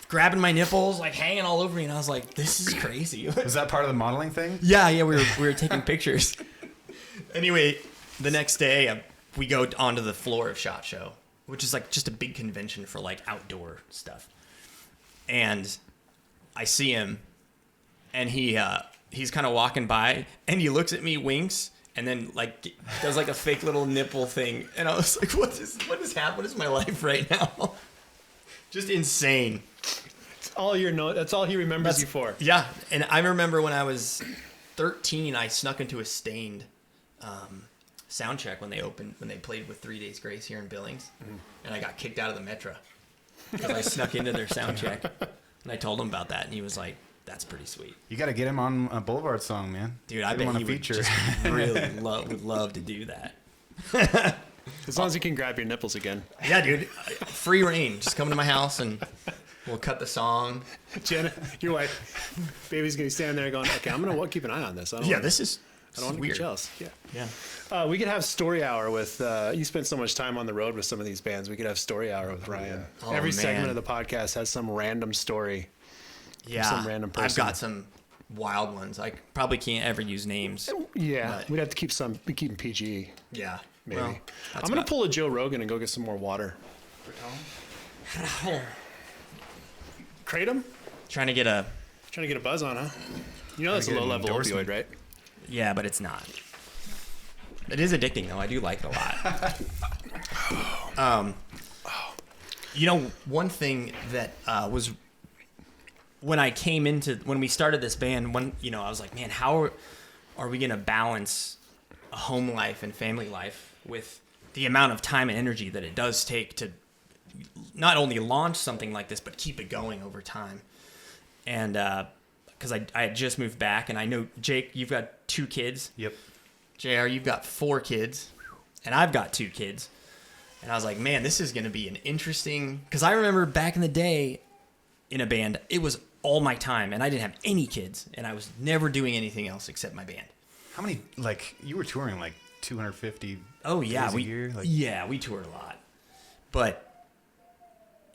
S1: grabbing my nipples, like hanging all over me, and I was like, "This is crazy."
S3: Was that part of the modeling thing?
S1: Yeah, we were taking pictures. Anyway, the next day we go onto the floor of SHOT Show, which is like just a big convention for like outdoor stuff. And I see him, and he's kind of walking by, and he looks at me, winks, and then like does like a fake little nipple thing, and I was like, what is happening? What is my life right now? Just insane.
S2: That's all that's all he remembers you for.
S1: Yeah, and I remember when I was 13, I snuck into a Stained sound check when they played with 3 Days Grace here in Billings, and I got kicked out of the Metro because I snuck into their sound check, and I told him about that, and he was like, "That's pretty sweet."
S3: You got to get him on a Boulevard song, man.
S1: Dude, I
S3: Get him
S1: bet
S3: on
S1: he
S3: a
S1: would
S3: feature.
S1: just really would love to do that.
S2: As long as you can grab your nipples again.
S1: Yeah, dude, free reign. Just come to my house and we'll cut the song.
S2: Jenna, your wife, baby's gonna be standing there going, "Okay, I'm gonna keep an eye on this. I don't want
S1: This is
S2: I don't want to
S1: weird.
S2: be jealous." Yeah.
S1: Yeah.
S2: We could have story hour with. You spent so much time on the road with some of these bands. We could have story hour with Ryan.
S1: Oh,
S2: Every segment
S1: man.
S2: of the podcast has some random story.
S1: Yeah,
S2: Some random
S1: I've
S2: person.
S1: got some wild ones. I probably can't ever use names.
S2: Yeah,
S1: But-
S2: we'd have to keep them PG.
S1: Yeah,
S2: Maybe.
S1: well,
S2: I'm gonna pull a Joe Rogan and go get some more water. Kratom?
S1: trying to get a
S2: Trying to get a buzz on, huh? You know that's a
S3: get an
S2: low level
S3: endorsement.
S2: opioid, right?
S1: yeah, but it's not. It is addicting though. I do like it a lot. You know, one thing that was when we started this band, I was like, man, how are we gonna balance a home life and family life with the amount of time and energy that it does take to not only launch something like this, but keep it going over time. And because I had just moved back, and I know, Jake, you've got 2 kids.
S3: Yep.
S1: JR, you've got 4 kids, and I've got 2 kids. And I was like, man, this is going to be an interesting... Because I remember back in the day in a band, it was all my time, and I didn't have any kids, and I was never doing anything else except my band.
S3: How many, like, you were touring like 250
S1: Oh, yeah.
S3: days a year? Like,
S1: Yeah, we toured a lot. But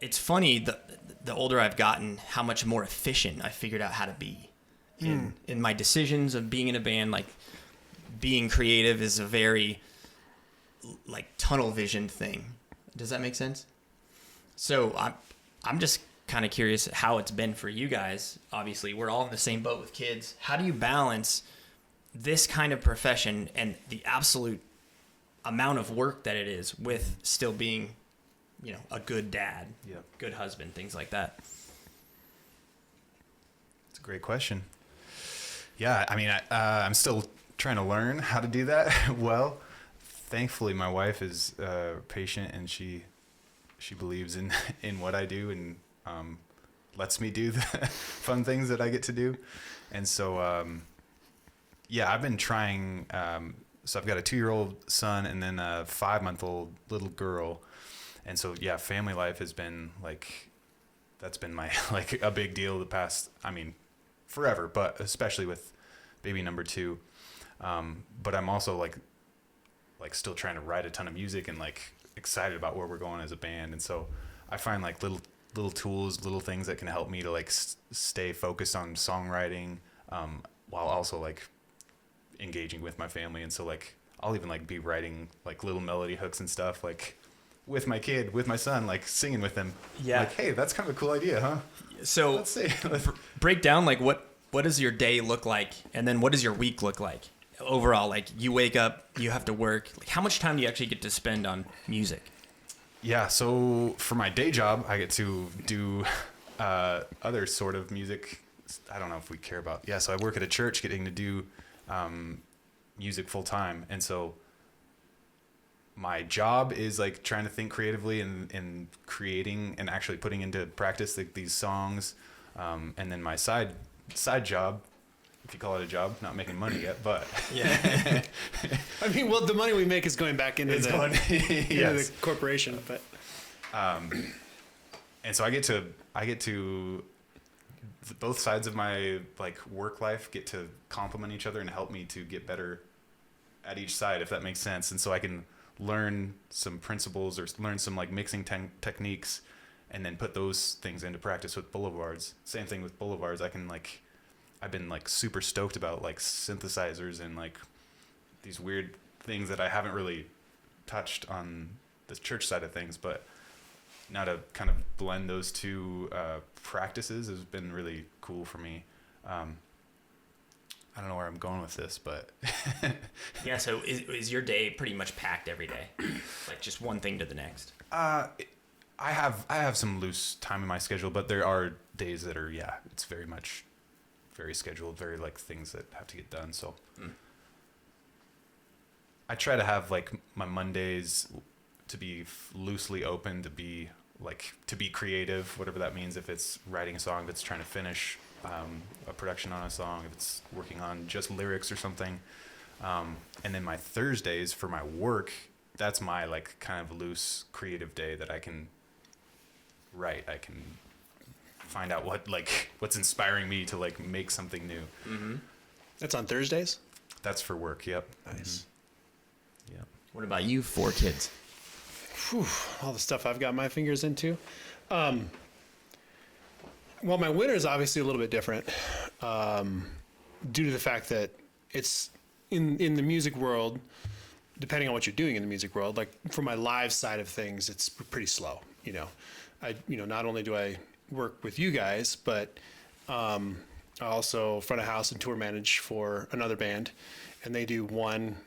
S1: it's funny, the older I've gotten, how much more efficient I figured out how to be in my decisions of being in a band. Like, being creative is a very, like, tunnel vision thing. Does that make sense? So I'm just kind of curious how it's been for you guys. Obviously, we're all in the same boat with kids. How do you balance this kind of profession and the absolute amount of work that it is with still being, a good dad,
S3: Yep.
S1: good husband, things like that?
S3: It's a great question. Yeah, I mean, I'm still trying to learn how to do that well. Thankfully, my wife is patient, and she believes in what I do, and lets me do the fun things that I get to do. And so, yeah, I've been trying. So I've got a 2-year-old son and then a 5-month-old little girl. And so, yeah, family life has been that's been my, a big deal the past, forever, but especially with baby number 2. But I'm also like still trying to write a ton of music and excited about where we're going as a band. And so I find little tools, little things that can help me to stay focused on songwriting, while also engaging with my family. And so I'll even be writing little melody hooks and stuff with my kid, with my son, singing with them.
S1: Yeah.
S3: Hey, that's kind of a cool idea, huh?
S1: So
S3: Let's see.
S1: break down what does your day look like, and then what does your week look like overall? You wake up, you have to work. How much time do you actually get to spend on music?
S3: Yeah, so for my day job, I get to do other sort of music. I don't know if we care about. Yeah, so I work at a church, getting to do music full time, and so my job is trying to think creatively and creating and actually putting into practice these songs, and then my side job, if you call it a job, not making money yet, but
S1: Yeah.
S2: Well, the money we make is going back into,
S3: yes.
S2: the corporation, but
S3: And so I get to both sides of my like work life get to complement each other and help me to get better at each side, if that makes sense. And so I can learn some principles or learn some like mixing techniques and then put those things into practice with boulevards. Same thing with boulevards. I've been like super stoked about like synthesizers and like these weird things that I haven't really touched on the church side of things, but now to kind of blend those two practices has been really cool for me. I don't know where I'm going with this, but
S1: Yeah. So is your day pretty much packed every day, like just one thing to the next?
S3: I have some loose time in my schedule, but there are days that are it's very much very scheduled, very like things that have to get done. So I try to have like my Mondays to be loosely open, to be creative, whatever that means. If it's writing a song, if it's trying to finish a production on a song, if it's working on just lyrics or something. And then my Thursdays for my work, that's my like kind of loose creative day that I can write. I can find out what's inspiring me to like make something new.
S1: Mm-hmm.
S2: That's on Thursdays?
S3: That's for work. Yep.
S2: Nice.
S3: Mm-hmm. Yep.
S1: What about you? 4 kids.
S2: Whew, all the stuff I've got my fingers into. Well, my winter is obviously a little bit different due to the fact that it's in the music world, depending on what you're doing in the music world, like for my live side of things, it's pretty slow. Not only do I work with you guys, but I also front of house and tour manage for another band, and they do one,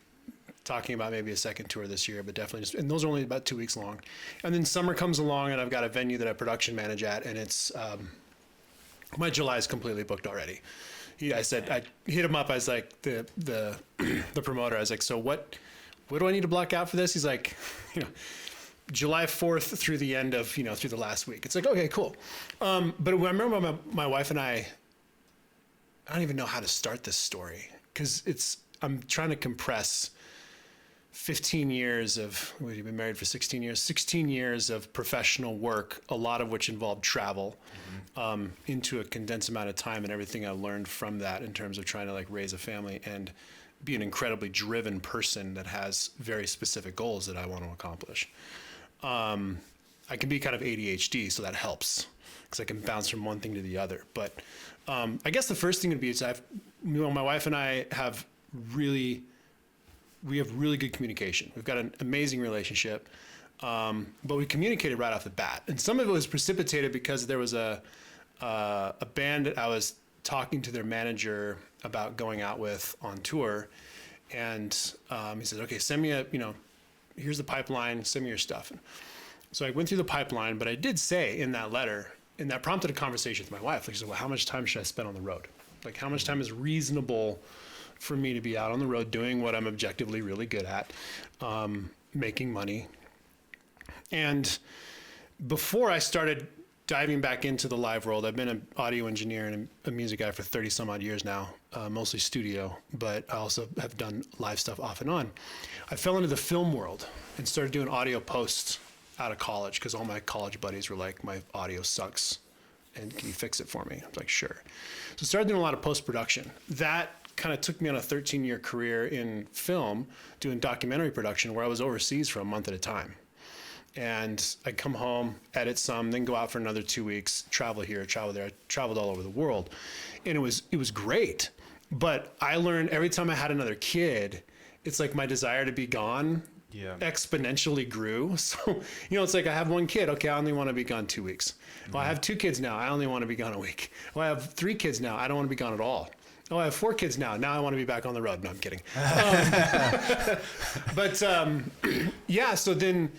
S2: talking about maybe a second tour this year, but definitely and those are only about 2 weeks long. And then summer comes along and I've got a venue that I production manage at, and it's, my July is completely booked already. I hit him up. I was like, the promoter, I was like, so what do I need to block out for this? He's like, July 4th through the end of, through the last week. It's like, okay, cool. But I remember my wife and I don't even know how to start this story, because I'm trying to compress 15 years of, we've been married for 16 years, 16 years of professional work, a lot of which involved travel, into a condensed amount of time, and everything I learned from that in terms of trying to like raise a family and be an incredibly driven person that has very specific goals that I want to accomplish. I can be kind of ADHD, so that helps because I can bounce from one thing to the other. But I guess the first thing would be is my wife and I have really good communication. We've got an amazing relationship, but we communicated right off the bat. And some of it was precipitated because there was a band that I was talking to their manager about going out with on tour, and he said, "Okay, send me here's the pipeline. Send me your stuff." And so I went through the pipeline, but I did say in that letter, and that prompted a conversation with my wife. Like, she said, "Well, how much time should I spend on the road? Like, how much time is reasonable for me to be out on the road doing what I'm objectively really good at, making money?" And before I started diving back into the live world, I've been an audio engineer and a music guy for 30 some odd years now, mostly studio, but I also have done live stuff off and on. I fell into the film world and started doing audio posts out of college because all my college buddies were like, "My audio sucks, and can you fix it for me?" I was like, "Sure." So I started doing a lot of post-production. That kind of took me on a 13-year career in film, doing documentary production where I was overseas for a month at a time. And I'd come home, edit some, then go out for another 2 weeks, travel here, travel there. I traveled all over the world. And it was great. But I learned every time I had another kid, it's like my desire to be gone exponentially grew. So, it's like I have one kid. Okay, I only want to be gone 2 weeks. Well, I have 2 kids now. I only want to be gone a week. Well, I have 3 kids now. I don't want to be gone at all. Oh, I have 4 kids now. Now I want to be back on the road. No, I'm kidding. So then,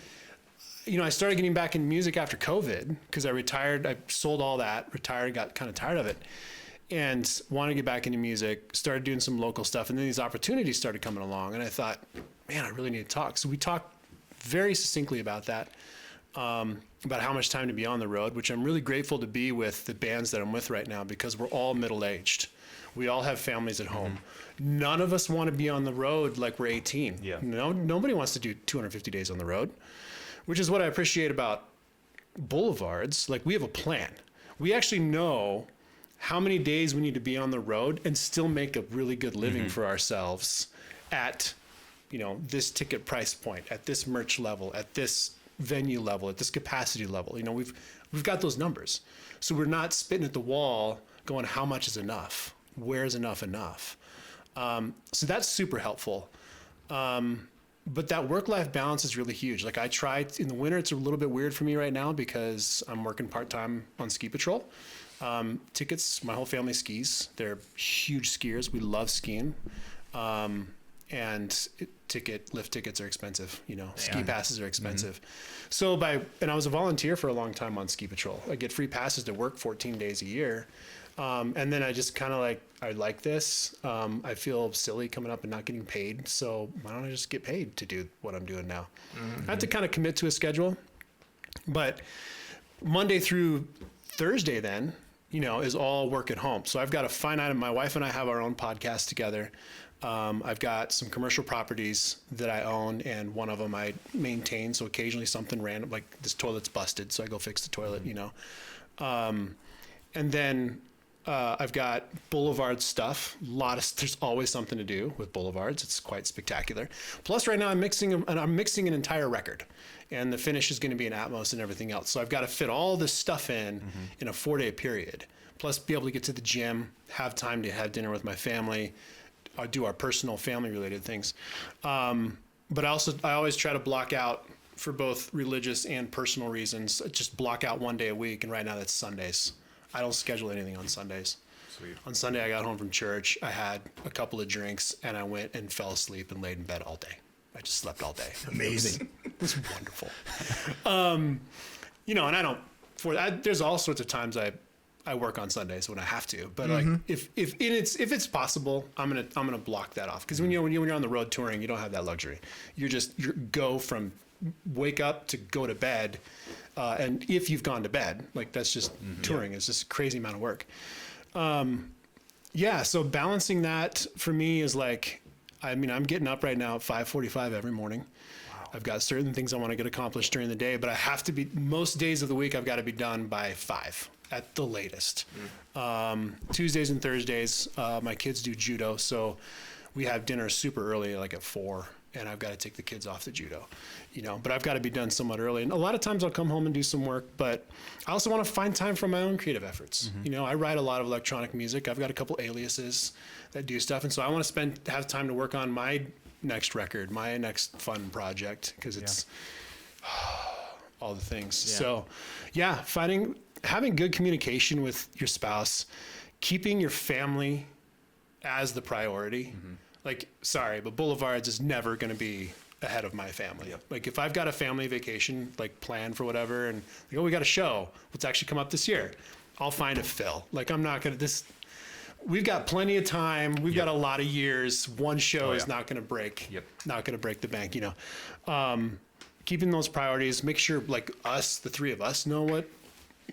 S2: I started getting back in music after COVID because I retired. I sold all that, retired, got kind of tired of it, and wanted to get back into music, started doing some local stuff. And then these opportunities started coming along. And I thought, man, I really need to talk. So we talked very succinctly about that, about how much time to be on the road, which I'm really grateful to be with the bands that I'm with right now because we're all middle-aged. We all have families at home. None of us want to be on the road like we're 18.
S3: Yeah.
S2: Nobody wants to do 250 days on the road, which is what I appreciate about Boulevards. Like, we have a plan. We actually know how many days we need to be on the road and still make a really good living for ourselves at, this ticket price point, at this merch level, at this venue level, at this capacity level. We've got those numbers. So we're not spitting at the wall going, how much is enough? Where is enough? So that's super helpful. But that work-life balance is really huge. Like I try in the winter, it's a little bit weird for me right now because I'm working part-time on ski patrol. Tickets, my whole family skis. They're huge skiers. We love skiing. And lift tickets are expensive. Ski passes are expensive. So and I was a volunteer for a long time on ski patrol. I get free passes to work 14 days a year. And then I just kind of I like this. I feel silly coming up and not getting paid. So why don't I just get paid to do what I'm doing now? I have to kind of commit to a schedule, but Monday through Thursday then, is all work at home. So I've got a finite, my wife and I have our own podcast together. I've got some commercial properties that I own, and one of them I maintain. So occasionally something random, like this toilet's busted, so I go fix the toilet, and then I've got Boulevard stuff. There's always something to do with Boulevards. It's quite spectacular. Plus, right now I'm mixing an entire record, and the finish is going to be in Atmos and everything else. So I've got to fit all this stuff in a 4-day period. Plus, be able to get to the gym, have time to have dinner with my family, do our personal family-related things. But I always try to block out for both religious and personal reasons. Just block out one day a week, and right now that's Sundays. I don't schedule anything on Sundays.
S3: Sweet.
S2: On Sunday, I got home from church. I had a couple of drinks, and I went and fell asleep and laid in bed all day. I just slept all day.
S1: Amazing.
S2: It was wonderful. And I don't. There's all sorts of times I work on Sundays when I have to, but if it's possible, I'm gonna block that off, because when you're on the road touring, you don't have that luxury. You go from wake up to go to bed. And if you've gone to bed, that's just touring. It's just a crazy amount of work. So balancing that for me is I'm getting up right now at 5:45 every morning. Wow. I've got certain things I want to get accomplished during the day, but I have to be, most days of the week, I've got to be done by 5 at the latest. Tuesdays and Thursdays, my kids do judo, so we have dinner super early, at 4. And I've got to take the kids off the judo, but I've got to be done somewhat early. And a lot of times I'll come home and do some work, but I also want to find time for my own creative efforts. I write a lot of electronic music. I've got a couple aliases that do stuff. And so I want to have time to work on my next record, my next fun project, because it's all the things. Yeah. So having good communication with your spouse, keeping your family as the priority. Sorry, but Boulevards is never going to be ahead of my family. Yep. If I've got a family vacation, planned for whatever, and we got a show, let's actually come up this year, I'll find a fill. I'm not going to, we've got plenty of time. We've got a lot of years. One show is not going to break, not going to break the bank, keeping those priorities, make sure the three of us know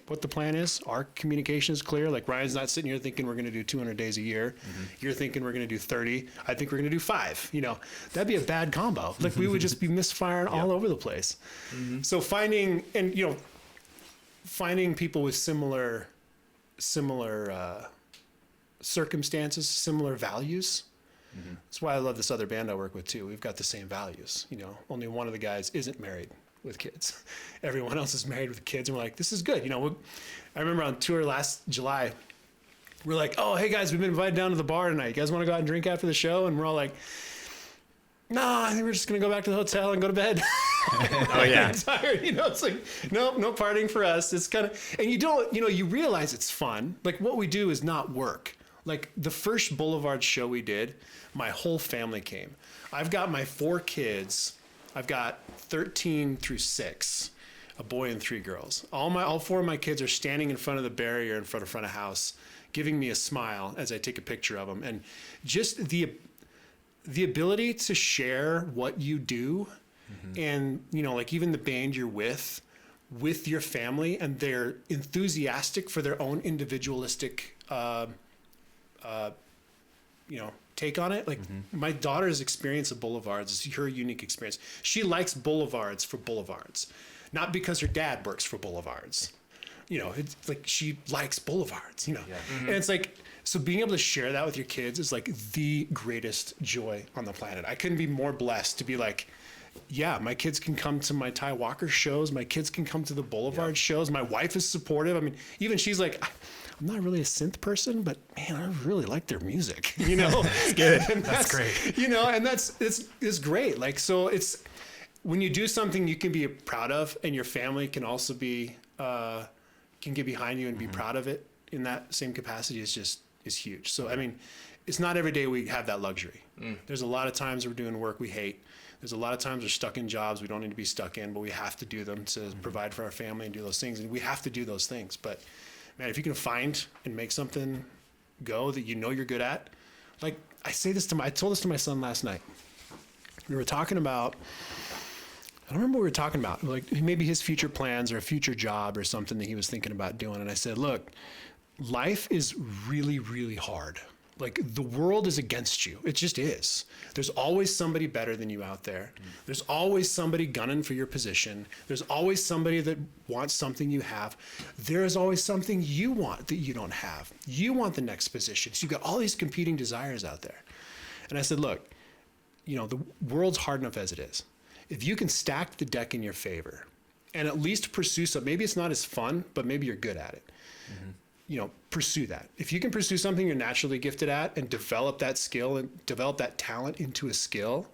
S2: what the plan is. Our communication is clear. Ryan's not sitting here thinking we're going to do 200 days a year. You're thinking we're going to do 30. I think we're going to do 5. That'd be a bad combo. We would just be misfiring all over the place. So finding people with similar circumstances, similar values. That's why I love this other band I work with too. We've got the same values. Only one of the guys isn't married with kids. Everyone else is married with kids, and we're like, this is good. I remember on tour last July, we're like, oh, hey guys, we've been invited down to the bar tonight. You guys want to go out and drink after the show? And we're all like, no, I think we're just going to go back to the hotel and go to bed.
S1: Oh yeah.
S2: I'm tired. It's no partying for us. It's kind of, and you realize it's fun. What we do is not work. The first Boulevard show we did, my whole family came. I've got my 4 kids. I've got 13 through 6, a boy and 3 girls. All 4 of my kids are standing in front of the barrier in front of house, giving me a smile as I take a picture of them. And just the ability to share what you do, and even the band you're with your family, and they're enthusiastic for their own individualistic take on it. My daughter's experience of Boulevards is her unique experience. She likes Boulevards for Boulevards, not because her dad works for Boulevards, you know, it's like she likes boulevards, you know.
S3: Yeah.
S2: And it's like, so being able to share that with your kids is like the greatest joy on the planet. I couldn't be more blessed to be like, yeah, my kids can come to my Ty Walker shows. My kids can come to the Boulevard shows. My wife is supportive. I mean, even she's like, I'm not really a synth person, but man, I really like their music. You know,
S3: That's good.
S2: And
S3: That's great.
S2: You know, and it's great. Like, so it's when you do something you can be proud of, and your family can also be can get behind you and be proud of it in that same capacity is huge. So I mean, it's not every day we have that luxury. There's a lot of times we're doing work we hate. There's a lot of times we're stuck in jobs we don't need to be stuck in, but we have to do them to provide for our family and do those things. And we have to do those things. But man, if you can find and make something go that you know you're good at, like I told this to my son last night. We were talking about, I don't remember what we were talking about, like maybe his future plans or a future job or something that he was thinking about doing. And I said, look, life is really, really hard. Like the world is against you. It just is. There's always somebody better than you out there. There's always somebody gunning for your position. There's always somebody that wants something you have. There is always something you want that you don't have. You want the next position. So you've got all these competing desires out there. And I said, look, you know, the world's hard enough as it is. If you can stack the deck in your favor and at least pursue something, maybe it's not as fun, but maybe you're good at it. You know, pursue that. If you can pursue something you're naturally gifted at and develop that skill and develop that talent into a skill,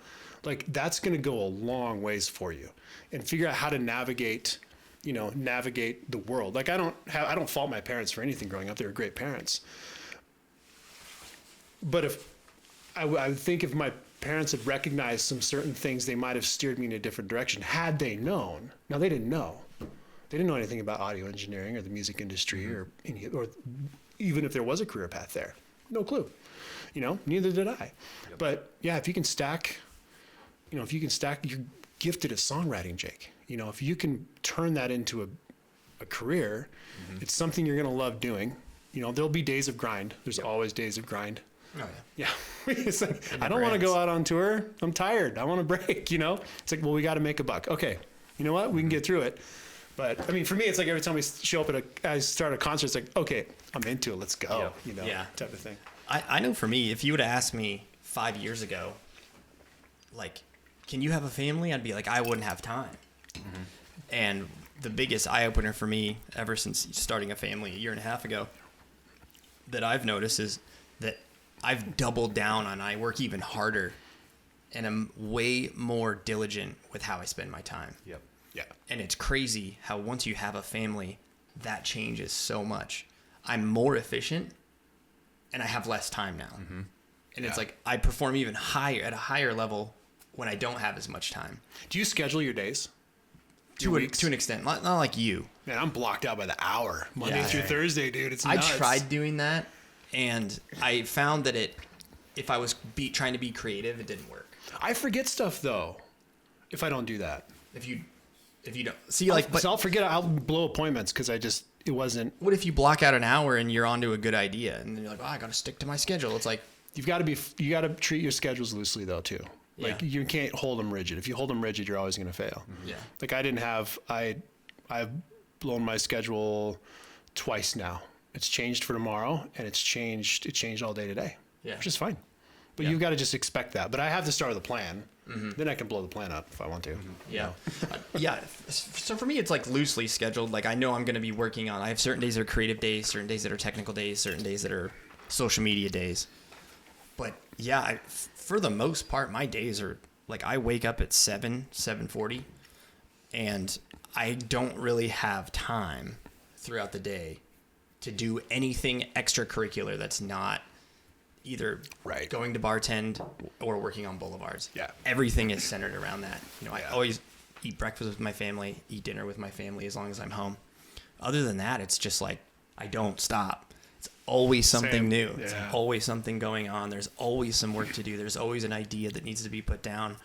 S2: like that's going to go a long ways for you, and figure out how to navigate the world. Like I don't fault my parents for anything growing up. They were great parents. But if I would think if my parents had recognized some certain things, they might have steered me in a different direction had they known. Now they didn't know. They didn't know anything about audio engineering or the music industry or even if there was a career path there. No clue. You know, neither did I. Yep. But yeah, if you can stack, you're gifted at songwriting, Jake. You know, if you can turn that into a career, it's something you're going to love doing. You know, there'll be days of grind. There's always days of grind. Oh yeah. Yeah. It's like, I don't want to go out on tour. I'm tired. I want a break, you know? It's like, well, we got to make a buck. Okay. You know what? We can get through it. But I mean, for me, it's like every time we show up I start a concert, it's like, okay, I'm into it. Let's go. You know, type of thing.
S1: I know for me, if you would have asked me 5 years ago, like, can you have a family? I'd be like, I wouldn't have time. And the biggest eye opener for me ever since starting a family a year and a half ago that I've noticed is that I've doubled down on, I work even harder and I'm way more diligent with how I spend my time.
S3: Yep.
S2: Yeah.
S1: And it's crazy how once you have a family, that changes so much. I'm more efficient and I have less time now. And it's like I perform even higher at a higher level when I don't have as much time.
S2: Do you schedule your days?
S1: To an extent, not like you.
S2: Man, I'm blocked out by the hour, Monday through Thursday, dude. It's nuts.
S1: I tried doing that, and I found that if I was trying to be creative, it didn't work.
S2: I forget stuff though, if I don't do that.
S1: If you don't see,
S2: I'll forget. I'll blow appointments because it wasn't.
S1: What if you block out an hour and you're onto a good idea, and then you're like, oh, I got to stick to my schedule. It's like
S2: you got to treat your schedules loosely though too. Like you can't hold them rigid. If you hold them rigid, you're always going to fail.
S1: Yeah.
S2: Like I've blown my schedule twice now. It's changed for tomorrow, and it changed all day today. Yeah. Which is fine. But you've got to just expect that. But I have to start with a plan. Then I can blow the plan up if I want to.
S1: Yeah. Yeah. So for me, it's like loosely scheduled. Like I know I'm going to be working on, I have certain days that are creative days, certain days that are technical days, certain days that are social media days. But yeah, for the most part, my days are like I wake up at 7:40 and I don't really have time throughout the day to do anything extracurricular that's not either going to bartend or working on boulevards.
S2: Yeah.
S1: Everything is centered around that. You know, I always eat breakfast with my family, eat dinner with my family as long as I'm home. Other than that, it's just like I don't stop. It's always something new. Yeah. It's always something going on. There's always some work to do. There's always an idea that needs to be put down.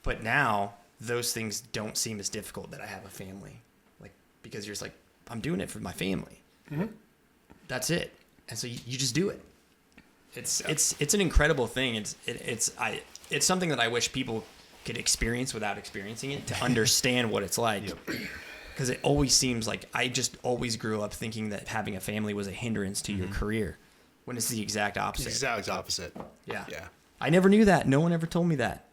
S1: But now those things don't seem as difficult that I have a family. Like, because you're just like, I'm doing it for my family. That's it. And so you just do it. It's an incredible thing. It's something that I wish people could experience without experiencing it to understand what it's like. Because it always seems like I just always grew up thinking that having a family was a hindrance to your career, when it's the exact
S2: It's
S1: opposite.
S2: the exact opposite.
S1: Yeah.
S2: Yeah.
S1: I never knew that. No one ever told me that.